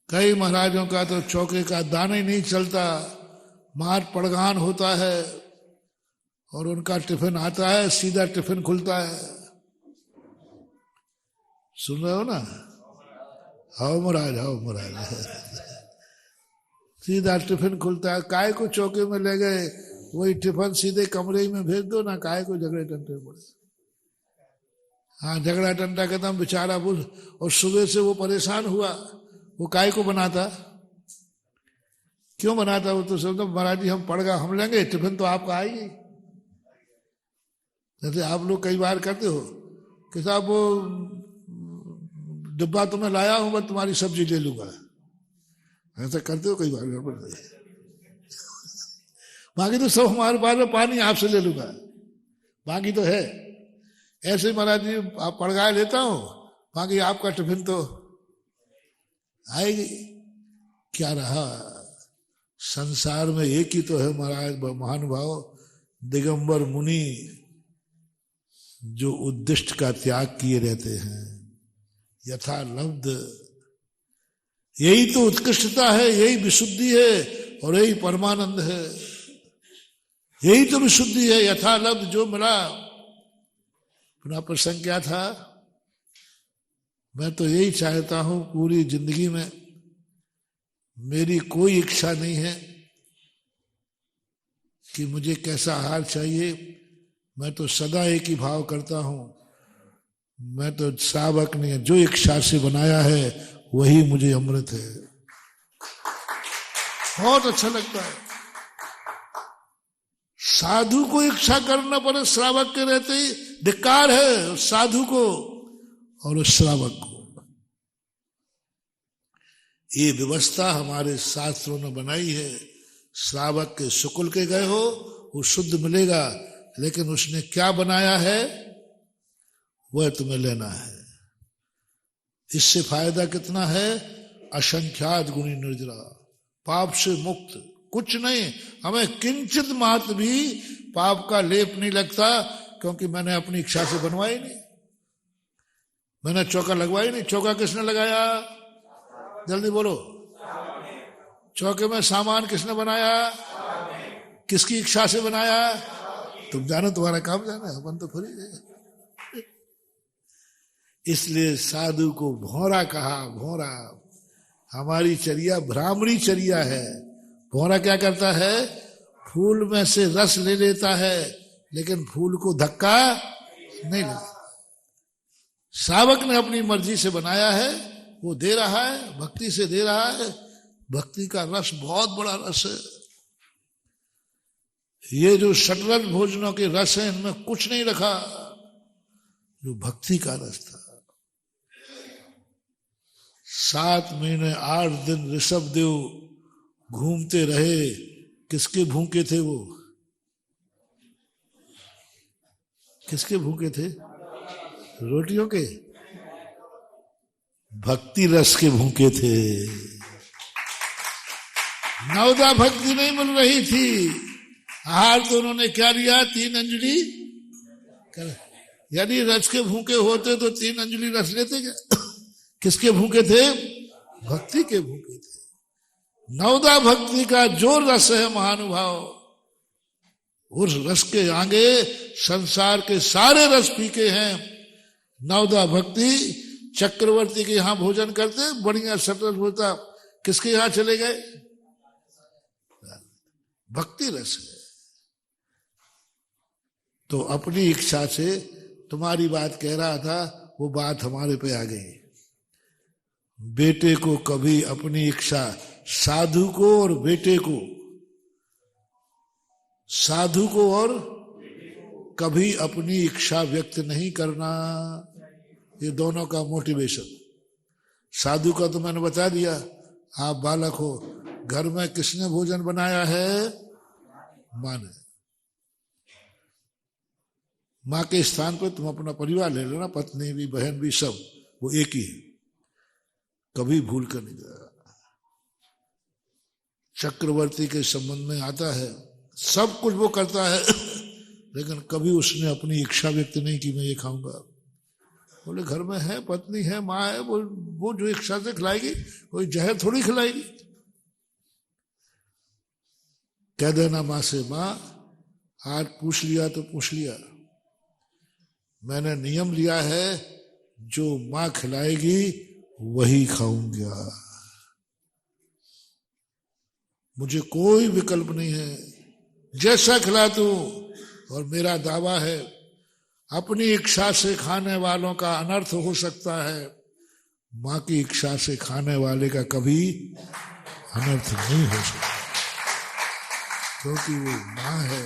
कई महाराजों का तो चौके का दाना ही नहीं चलता, मार पड़गान होता है और उनका टिफिन आता है, सीधा टिफिन खुलता है। सुन रहे हो ना? हाओ महाराज, हाओ महाराज। सीधा टिफिन खुलता है। काय को चौके में ले गए, वही टिफिन सीधे कमरे में भेज दो ना, काय को झगड़े टंटे पड़े। हाँ, झगड़ा टंटा खत्म, बेचारा बुझ। और सुबह से वो परेशान हुआ, वो काय को बनाता? क्यों बनाता? वो तो समझो महाराज जी हम पड़गा हम लेंगे, टिफिन तो आपका आएगी। जैसे आप लोग कई बार करते हो कि साहब वो डिब्बा तो मैं लाया हूं, मैं तुम्हारी सब्जी ले लूंगा, ऐसा करते हो कई बार। बाकी तो सब हमारे पास में पानी आपसे ले लूंगा, बाकी तो है। ऐसे महाराज जी आप पड़गाए लेता हूं, बाकी आपका टिफिन तो आएगी। क्या रहा? संसार में एक ही तो है महाराज महानुभाव, दिगंबर मुनि जो उद्दिष्ट का त्याग किए रहते हैं। यथा लब्ध, यही तो उत्कृष्टता है, यही विशुद्धि है और यही परमानंद है, यही तो विशुद्धि है। यथा लब्ध जो मिला। अपना प्रसंग क्या था? मैं तो यही चाहता हूं पूरी जिंदगी में, मेरी कोई इच्छा नहीं है कि मुझे कैसा आहार चाहिए। मैं तो सदा एक ही भाव करता हूं, मैं तो श्रावक नहीं है, जो इच्छा से बनाया है वही मुझे अमृत है। बहुत अच्छा लगता है। साधु को इच्छा करना पड़े श्रावक के रहते ही धिक्कार है, साधु को और उस श्रावक को। ये व्यवस्था हमारे शास्त्रों ने बनाई है। श्रावक के शुक्ल के गए हो वो शुद्ध मिलेगा, लेकिन उसने क्या बनाया है वह तुम्हें लेना है। इससे फायदा कितना है? असंख्यात गुणी निर्जरा, पाप से मुक्त, कुछ नहीं, हमें किंचित मात्र भी पाप का लेप नहीं लगता, क्योंकि मैंने अपनी इच्छा से बनवाई नहीं, मैंने चौका लगवाई नहीं। चौका किसने लगाया? जल्दी बोलो। चौके में सामान किसने बनाया? किसकी इच्छा से बनाया? तुम जानो, तुम्हारा काम जाना, अपन तो फ्री है। इसलिए साधु को भौरा कहा। भौरा हमारी चर्या भ्रामरी चर्या है। भौरा क्या करता है? फूल में से रस ले लेता है, लेकिन फूल को धक्का नहीं लेता। श्रावक ने अपनी मर्जी से बनाया है, वो दे रहा है, भक्ति से दे रहा है। भक्ति का रस बहुत बड़ा रस है। ये जो षटरस भोजनों के रस है, इनमें कुछ नहीं रखा, जो भक्ति का रस था। 7 महीने 8 दिन ऋषभ देव घूमते रहे। किसके भूखे थे वो? किसके भूखे थे? रोटियों के? भक्ति रस के भूखे थे। नवदा भक्ति नहीं मिल रही थी। आहार तो उन्होंने क्या लिया? 3 अंजलि। यदि रस के भूखे होते तो 3 अंजलि रस लेते क्या? किसके भूखे थे? भक्ति के भूखे थे। नवदा भक्ति का जो रस है महानुभाव, उस रस के आगे संसार के सारे रस फीके हैं। नवदा भक्ति, चक्रवर्ती के यहां भोजन करते, बढ़िया सटरस होता, किसके यहां चले गए? भक्ति रस है। तो अपनी इच्छा से, तुम्हारी बात कह रहा था, वो बात हमारे पे आ गई। बेटे को कभी अपनी इच्छा, साधु को और बेटे को, साधु को और कभी अपनी इच्छा व्यक्त नहीं करना, ये दोनों का मोटिवेशन। साधु का तो मैंने बता दिया, आप बालक हो, घर में किसने भोजन बनाया है? माँ ने। माँ के स्थान पर तुम अपना परिवार ले लेना, पत्नी भी, बहन भी, सब वो एक ही है, कभी भूल कर नहीं जाएगा। चक्रवर्ती के संबंध में आता है, सब कुछ वो करता है, लेकिन कभी उसने अपनी इच्छा व्यक्त नहीं की मैं ये खाऊंगा। बोले घर में है, पत्नी है, माँ है, वो जो इच्छा से खिलाएगी, कोई जहर थोड़ी खिलाएगी। कह देना माँ से, माँ आज पूछ लिया तो पूछ लिया, मैंने नियम लिया है जो माँ खिलाएगी वही खाऊंगा, मुझे कोई विकल्प नहीं है, जैसा खिला तू। और मेरा दावा है, अपनी इच्छा से खाने वालों का अनर्थ हो सकता है, माँ की इच्छा से खाने वाले का कभी अनर्थ नहीं हो सकता, क्योंकि वो माँ है,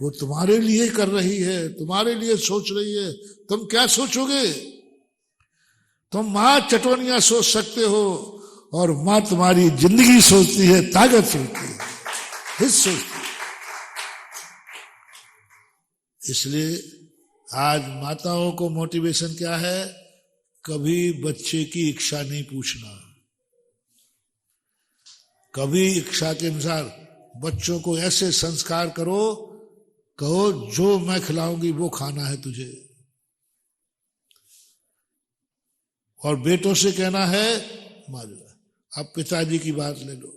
वो तुम्हारे लिए कर रही है, तुम्हारे लिए सोच रही है। तुम क्या सोचोगे? तुम माँ चटवनियां सोच सकते हो, और माँ तुम्हारी जिंदगी सोचती है, ताकत सोचती है, हित सोचती है। इसलिए आज माताओं को मोटिवेशन क्या है? कभी बच्चे की इच्छा नहीं पूछना, कभी इच्छा के अनुसार बच्चों को ऐसे संस्कार करो, कहो जो मैं खिलाऊंगी वो खाना है तुझे। और बेटों से कहना है मारो। अब पिताजी की बात ले लो।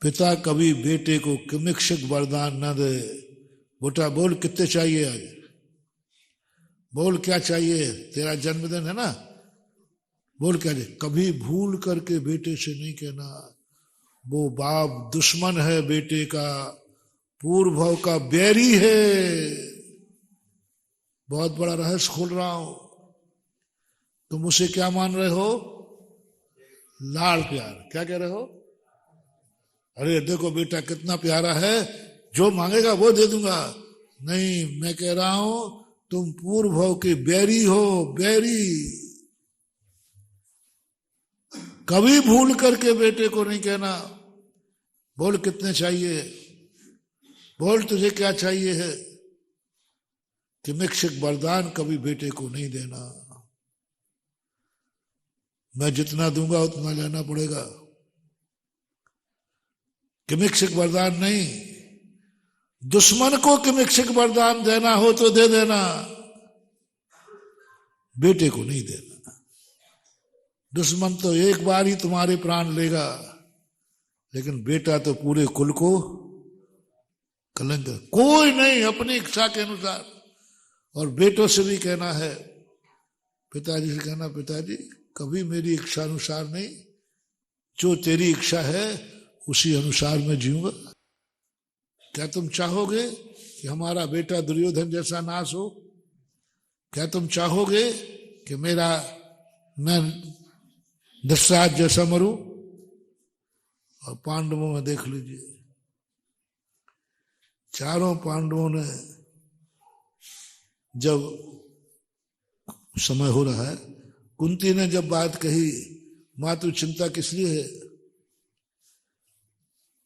पिता कभी बेटे को किमिक्षक वरदान न दे। बेटा बोल कितने चाहिए आज, बोल क्या चाहिए, तेरा जन्मदिन है ना, बोल क्या चाहिए। कभी भूल करके बेटे से नहीं कहना, वो बाप दुश्मन है बेटे का, पूर्व का बैरी है। बहुत बड़ा रहस्य खोल रहा हूं। तुम उसे क्या मान रहे हो, लाड़ प्यार। क्या कह रहे हो, अरे देखो बेटा कितना प्यारा है, जो मांगेगा वो दे दूंगा। नहीं, मैं कह रहा हूं तुम पूर्व के बैरी हो, बैरी। कभी भूल करके बेटे को नहीं कहना बोल कितने चाहिए, बोल तुझे क्या चाहिए है। किमिक्षक वरदान कभी बेटे को नहीं देना। मैं जितना दूंगा उतना लेना पड़ेगा। किमिक्षक वरदान नहीं। दुश्मन को किमिक्षक वरदान देना हो तो दे देना, बेटे को नहीं देना। दुश्मन तो एक बार ही तुम्हारे प्राण लेगा, लेकिन बेटा तो पूरे कुल को कलंक। कोई नहीं, अपनी इच्छा के अनुसार। और बेटों से भी कहना है, पिताजी से कहना पिताजी कभी मेरी इच्छा अनुसार नहीं, जो तेरी इच्छा है उसी अनुसार मैं जीऊंगा। क्या तुम चाहोगे कि हमारा बेटा दुर्योधन जैसा नाश हो? क्या तुम चाहोगे कि मैं दशरथ जैसा मरूं? और पांडवों में देख लीजिए, चारों पांडवों ने जब समय हो रहा है, कुंती ने जब बात कही, मां तू चिंता किस लिए है,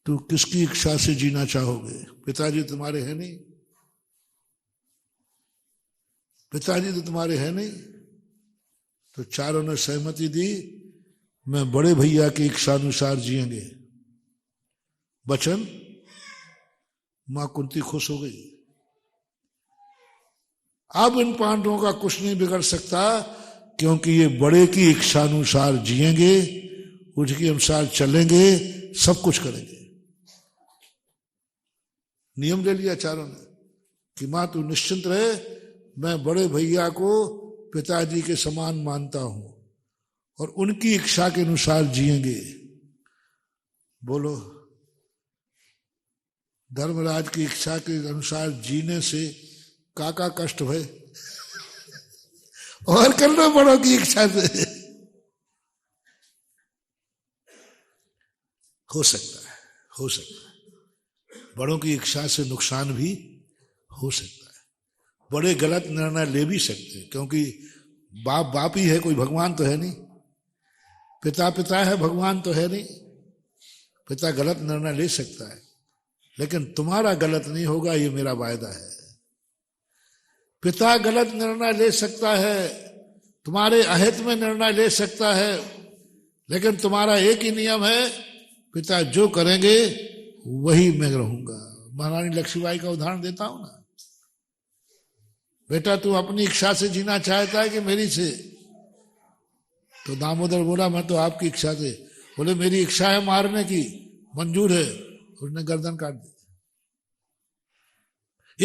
तू किसकी इच्छा से जीना चाहोगे? पिताजी तुम्हारे हैं नहीं, पिताजी तो तुम्हारे हैं नहीं। तो चारों ने सहमति दी, मैं बड़े भैया की इच्छा अनुसार जिएंगे। वचन, मां कुंती खुश हो गई। अब इन पांडवों का कुछ नहीं बिगड़ सकता, क्योंकि ये बड़े की इच्छा अनुसार जिएंगे, उसके अनुसार चलेंगे, सब कुछ करेंगे। नियम ले लिया चारों ने कि मां तू निश्चिंत रहे, मैं बड़े भैया को पिताजी के समान मानता हूं और उनकी इच्छा के अनुसार जिएंगे। बोलो, धर्मराज की इच्छा के अनुसार जीने से काका कष्ट भय और कर लो बड़ों की इच्छा से। हो सकता है, हो सकता है बड़ों की इच्छा से नुकसान भी हो सकता है। बड़े गलत निर्णय ले भी सकते हैं, क्योंकि बाप बाप ही है, कोई भगवान तो है नहीं। पिता पिता है, भगवान तो है नहीं। पिता गलत निर्णय ले सकता है, लेकिन तुम्हारा गलत नहीं होगा, ये मेरा वायदा है। पिता गलत निर्णय ले सकता है, तुम्हारे अहित में निर्णय ले सकता है, लेकिन तुम्हारा एक ही नियम है, पिता जो करेंगे वही मैं रहूंगा। महारानी लक्ष्मीबाई का उदाहरण देता हूं ना, बेटा तू अपनी इच्छा से जीना चाहता है कि मेरी से? तो दामोदर बोला मैं तो आपकी इच्छा से। बोले मेरी इच्छा है मारने की, मंजूर है। उसने गर्दन काट दी।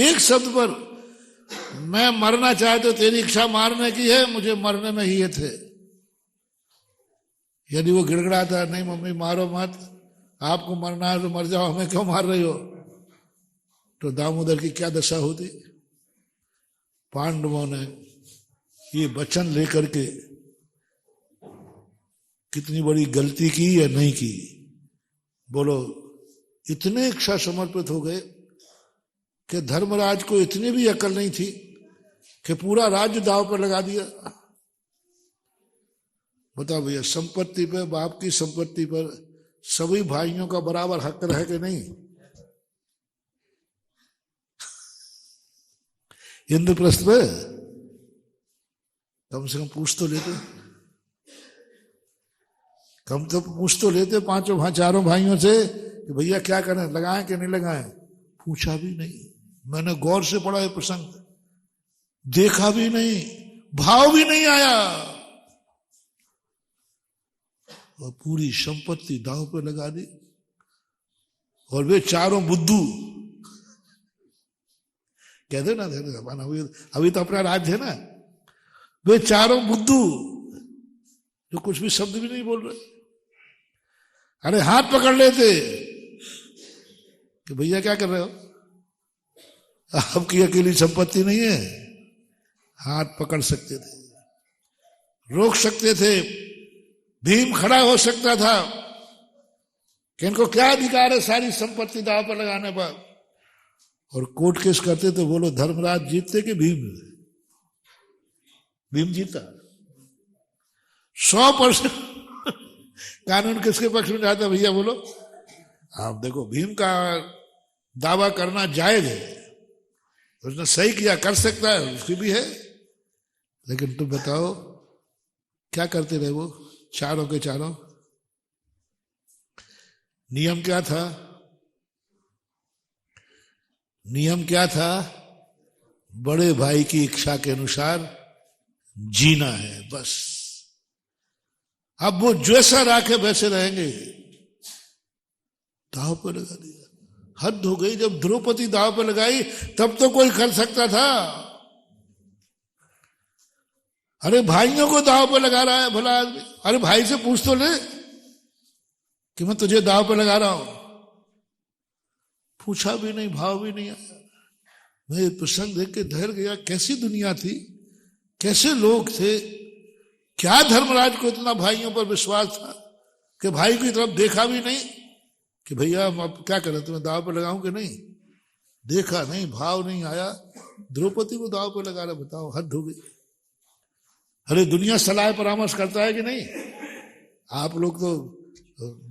एक शब्द पर, मैं मरना चाहे तो तेरी इच्छा मारने की है, मुझे मरने में ही थे। यदि वो गिड़गिड़ाता नहीं मम्मी मारो मत, आपको मरना है तो मर जाओ, हमें क्यों मार रही हो, तो दामोदर की क्या दशा होती। पांडवों ने ये वचन लेकर के कितनी बड़ी गलती की या नहीं की? बोलो, इतने इच्छा समर्पित हो गए कि धर्मराज को इतनी भी अकल नहीं थी कि पूरा राज्य दांव पर लगा दिया। बताओ भैया, संपत्ति पे, बाप की संपत्ति पर सभी भाइयों का बराबर हक रहे कि नहीं? इंद्रप्रस्थ पे कम से कम पूछ तो लेते। कम तो पूछ तो लेते पांचों चारों भाइयों से कि भैया क्या करें, लगाएं कि नहीं लगाएं। पूछा भी नहीं, मैंने गौर से पढ़ा ये प्रसंग, देखा भी नहीं, भाव भी नहीं आया, और पूरी संपत्ति दांव पे लगा दी। और वे चारों बुद्धू, कहते ना थे अभी तो अपना राज्य है ना, वे चारों बुद्धू जो कुछ भी शब्द भी नहीं बोल रहे, अरे हाथ पकड़ लेते कि भैया क्या कर रहे हो, आपकी अकेली संपत्ति नहीं है। हाथ पकड़ सकते थे, रोक सकते थे, भीम खड़ा हो सकता था कि इनको क्या अधिकार है सारी संपत्ति दांव पर लगाने पर। और कोर्ट केस करते तो बोलो धर्मराज जीतते कि भीम? भीम जीता। 100% कानून किसके पक्ष में जाता? भैया बोलो आप देखो, भीम का दावा करना जायज है, उसने सही किया, कर सकता है, उसकी भी है, लेकिन तुम बताओ क्या करते रहे वो चारों के चारों? नियम क्या था? नियम क्या था? बड़े भाई की इच्छा के अनुसार जीना है, बस। अब वो जैसा राखे वैसे रहेंगे। दाव पर लगा दिया, हद हो गई। जब द्रौपदी दाव पर लगाई तब तो कोई कर सकता था। अरे भाइयों को दाव पर लगा रहा है भला आदमी, अरे भाई से पूछ तो ले कि मैं तुझे दाव पर लगा रहा हूं। पूछा भी नहीं, भाव भी नहीं आया। मैं ये प्रसंग देख के डर गया, कैसी दुनिया थी, कैसे लोग थे। क्या धर्मराज को इतना भाइयों पर विश्वास था कि भाई की तरफ देखा भी नहीं कि भैया अब क्या करें, तुम्हें दाव पर लगाऊं कि नहीं? देखा नहीं, भाव नहीं आया, द्रौपदी को दाव पर लगा रहा। बताओ, हद हो गई। अरे दुनिया सलाह परामर्श करता है कि नहीं? आप लोग तो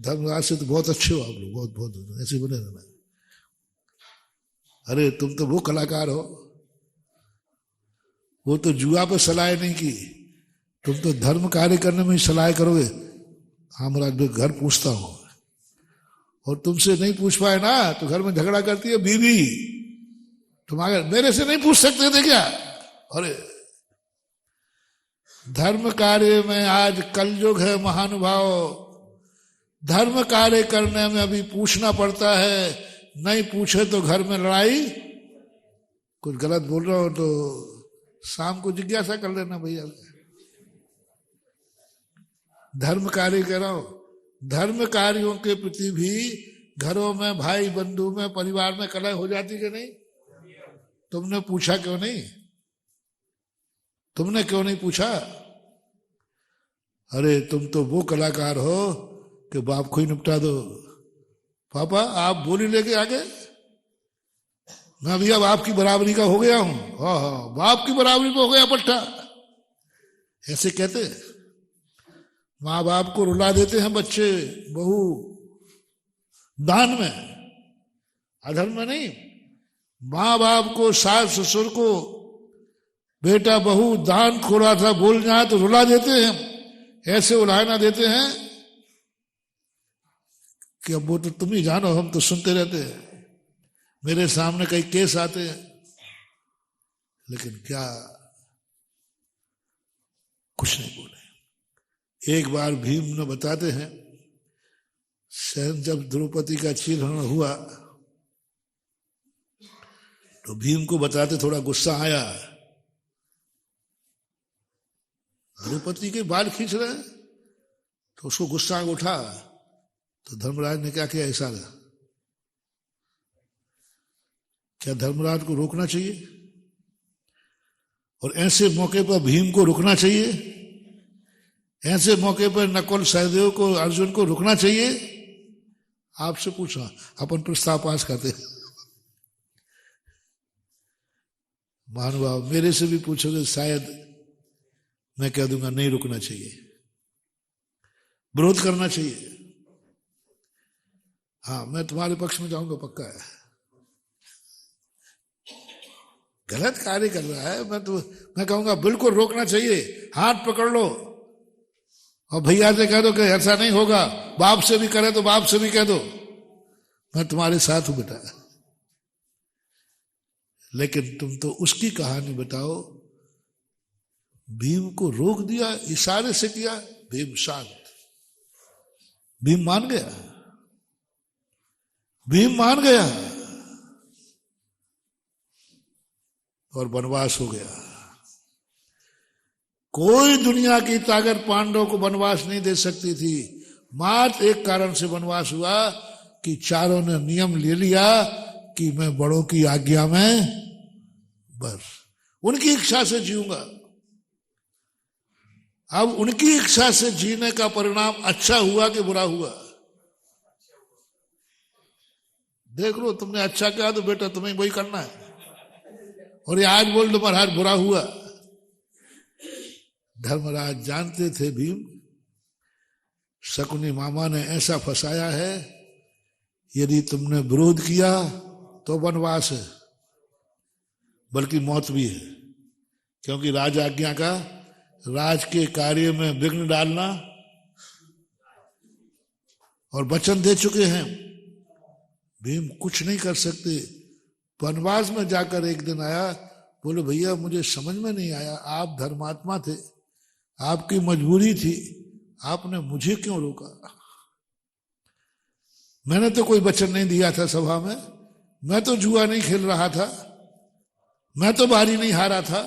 धर्मराज से तो बहुत अच्छे हो, आप लोग बहुत बहुत ऐसे बने रहना। अरे तुम तो वो कलाकार हो, वो तो जुआ पे सलाह नहीं की, तुम तो धर्म कार्य करने में ही सलाह करोगे। हाँ महाराज, मैं घर पूछता हूं, और तुमसे नहीं पूछ पाए ना तो घर में झगड़ा करती है बीवी। तुम अगर मेरे से नहीं पूछ सकते थे क्या? अरे धर्म कार्य में आज कलयुग है महानुभाव, धर्म कार्य करने में अभी पूछना पड़ता है, नहीं पूछे तो घर में लड़ाई। कुछ गलत बोल रहा हो तो शाम को जिज्ञासा कर लेना भैया। धर्म कार्य कर रहा हूं, धर्म कार्यों के प्रति भी घरों में, भाई बंधु में, परिवार में कलह हो जाती कि नहीं? तुमने पूछा क्यों नहीं? तुमने क्यों नहीं पूछा? अरे तुम तो वो कलाकार हो कि बाप को ही निपटा दो। पापा आप बोली लेके आ गए, मैं भी अब आपकी बराबरी का हो गया हूं। हाँ, बाप की बराबरी पे हो गया पट्टा। ऐसे कहते माँ बाप को रुला देते हैं बच्चे, बहू दान में, अधर्म में नहीं। माँ बाप को, सास ससुर को बेटा बहू दान थोड़ा सा बोल जाए तो रुला देते हैं, ऐसे उलाहना देते हैं कि अब वो तो तुम ही जानो, हम तो सुनते रहते हैं। मेरे सामने कई केस आते हैं, लेकिन क्या कुछ नहीं बोले। एक बार भीम ने बताते हैं, जब द्रौपदी का चीरहरण हुआ तो भीम को बताते थोड़ा गुस्सा आया। द्रौपदी के बाल खींच रहे हैं तो उसको गुस्सा उठा, तो धर्मराज ने क्या किया? इशारा। क्या धर्मराज को रोकना चाहिए? और ऐसे मौके पर भीम को रुकना चाहिए? ऐसे मौके पर नकुल सहदेव को, अर्जुन को रुकना चाहिए? आपसे पूछा, अपन प्रस्ताव पास करते। महानुभाव मेरे से भी पूछोगे शायद मैं कह दूंगा नहीं रुकना चाहिए, विरोध करना चाहिए। हाँ, मैं तुम्हारे पक्ष में जाऊंगा पक्का है। गलत कार्य कर रहा है मैं कहूंगा बिल्कुल रोकना चाहिए, हाथ पकड़ लो। और भैया से कह दो कि ऐसा नहीं होगा, बाप से भी करे तो बाप से भी कह दो मैं तुम्हारे साथ हूं बेटा। लेकिन तुम तो उसकी कहानी बताओ। भीम को रोक दिया, इशारे से किया, भीम शांत। भीम मान गया, भीम मान गया और वनवास हो गया। कोई दुनिया की ताकत पांडवों को वनवास नहीं दे सकती थी। मात्र एक कारण से वनवास हुआ कि चारों ने नियम ले लिया कि मैं बड़ों की आज्ञा में, बस उनकी इच्छा से जीऊंगा। अब उनकी इच्छा से जीने का परिणाम अच्छा हुआ कि बुरा हुआ? देख लो, तुमने अच्छा किया तो बेटा तुम्हें वही करना है, और ये आज बोल दो महाराज बुरा हुआ। धर्मराज जानते थे भीम शकुनी मामा ने ऐसा फंसाया है, यदि तुमने विरोध किया तो वनवास है, बल्कि मौत भी है। क्योंकि राज आज्ञा का, राज के कार्य में विघ्न डालना, और वचन दे चुके हैं, भीम कुछ नहीं कर सकते। वनवास में जाकर एक दिन आया, बोले भैया मुझे समझ में नहीं आया, आप धर्मात्मा थे, आपकी मजबूरी थी, आपने मुझे क्यों रोका? मैंने तो कोई वचन नहीं दिया था सभा में, मैं तो जुआ नहीं खेल रहा था, मैं तो बारी नहीं हारा था,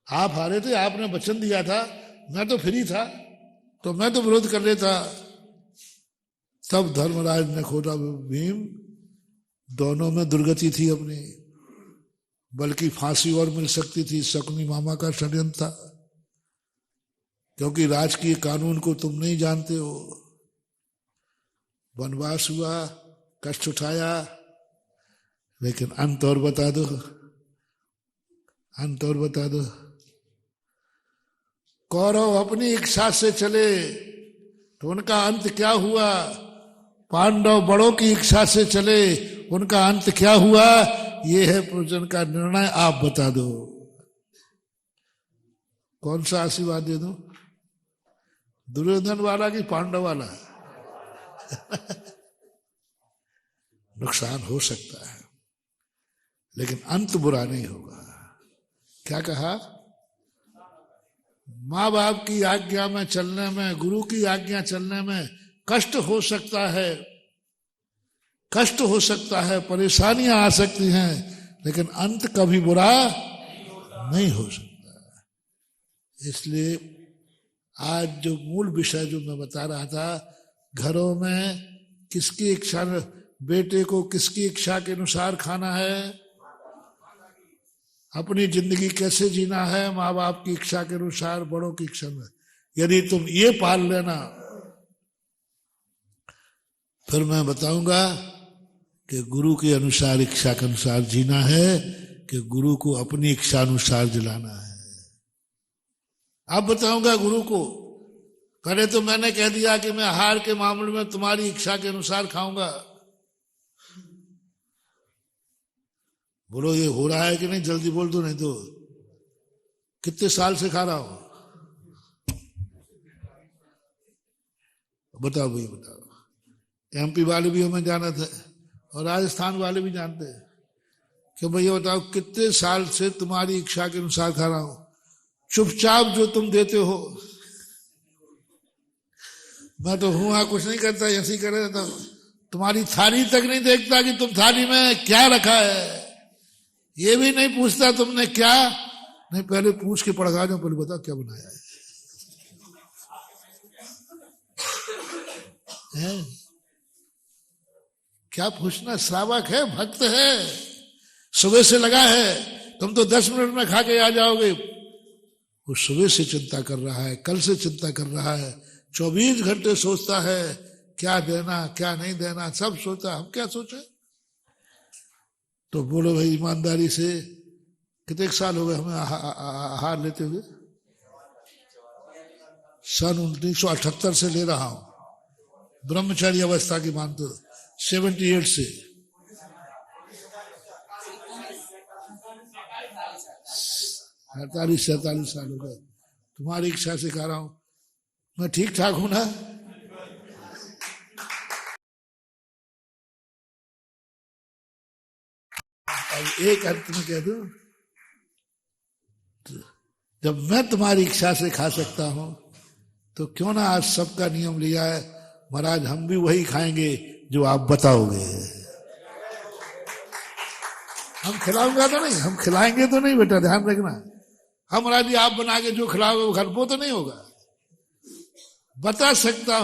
आप हारे थे, आपने वचन दिया था, मैं तो फ्री था, तो मैं तो विरोध कर लेता। तब धर्मराज ने खोटा, भीम दोनों में दुर्गति थी अपनी, बल्कि फांसी और मिल सकती थी। शकुनी मामा का षड्यंत्र था, क्योंकि राजकीय कानून को तुम नहीं जानते हो। वनवास हुआ, कष्ट उठाया, लेकिन अंत और बता दो, अंत और बता दो। कौरव अपनी इच्छा से चले तो उनका अंत क्या हुआ? पांडव बड़ों की इच्छा से चले, उनका अंत क्या हुआ? ये है प्रयोजन का निर्णय, आप बता दो। कौन सा आशीर्वाद दे दूं, दुर्योधन वाला कि पांडव वाला? नुकसान हो सकता है, लेकिन अंत बुरा नहीं होगा। क्या कहा? माँ बाप की आज्ञा में चलने में, गुरु की आज्ञा चलने में कष्ट हो सकता है, कष्ट हो सकता है, परेशानियां आ सकती हैं, लेकिन अंत कभी बुरा नहीं हो सकता। इसलिए आज जो मूल विषय जो मैं बता रहा था, घरों में किसकी इच्छा, बेटे को किसकी इच्छा के अनुसार खाना है, अपनी जिंदगी कैसे जीना है, माँ बाप की इच्छा के अनुसार, बड़ों की इच्छा में। यदि तुम ये पाल लेना, फिर मैं बताऊंगा कि गुरु के अनुसार, इच्छा के अनुसार जीना है, कि गुरु को अपनी इच्छा अनुसार जिलाना है। अब बताऊंगा गुरु को। पहले तो मैंने कह दिया कि मैं आहार के मामले में तुम्हारी इच्छा के अनुसार खाऊंगा। बोलो ये हो रहा है कि नहीं? जल्दी बोल दो, नहीं तो कितने साल से खा रहा हूं? बताओ भाई, बताओ। एमपी वाले भी हमें जाना था, और राजस्थान वाले भी जानते हैं कि भैया बताओ कितने साल से तुम्हारी इच्छा के अनुसार खा रहा हूं। चुपचाप जो तुम देते हो, मैं तो हुआ कुछ नहीं करता, ऐसे ही कर रहता हूं। तुम्हारी थाली तक नहीं देखता कि तुम थाली में क्या रखा है, ये भी नहीं पूछता तुमने क्या नहीं। पहले पूछ के पड़का दो, पहले बताओ क्या बनाया है? क्या पूछना? श्रावक है, भक्त है, सुबह से लगा है, तुम तो 10 मिनट में खा के आ जाओगे। वो सुबह से चिंता कर रहा है, कल से चिंता कर रहा है, 24 घंटे सोचता है क्या देना क्या नहीं देना, सब सोचता। हम क्या सोचे? तो बोलो भाई ईमानदारी से, कितने साल हो गए हमें आहार लेते हुए? सन 1978 से ले रहा हूं, ब्रह्मचारी अवस्था की मानते, 78 से। 48-47 साल हो गए। तुम्हारी इच्छा से खा रहा हूं। मैं ठीक ठाक हूं ना? अब एक अर्थ में कह दूं, जब मैं तुम्हारी इच्छा से खा सकता हूं तो क्यों ना आज सबका नियम लिया है, महाराज हम भी वही खाएंगे जो आप बताओगे। हम खिलाऊंगा तो नहीं, हम खिलाएंगे तो नहीं बेटा, ध्यान रखना। हम महाराज जी आप बना के जो खिलाओगे वो घर, वो तो नहीं होगा। बता सकता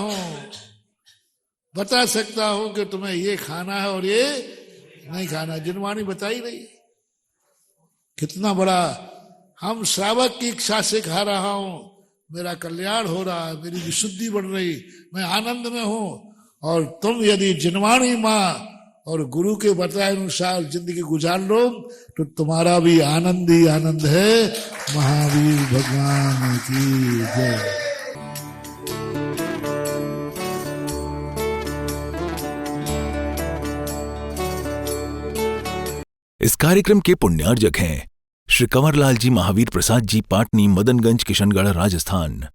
हूं कि तुम्हें ये खाना है और ये नहीं खाना। जिनवाणी बताई रही है कितना बड़ा। हम श्रावक की इच्छा से खा रहा हूं, मेरा कल्याण हो रहा है, मेरी विशुद्धि बढ़ रही, मैं आनंद में हूं। और तुम यदि जिनवाणी माँ और गुरु के बताए अनुसार जिंदगी गुजार लो तो तुम्हारा भी आनंद ही आनंद है। महावीर भगवान की जय। इस कार्यक्रम के पुण्यार्जक हैं श्री कंवरलाल जी महावीर प्रसाद जी, पाटनी, मदनगंज, किशनगढ़, राजस्थान।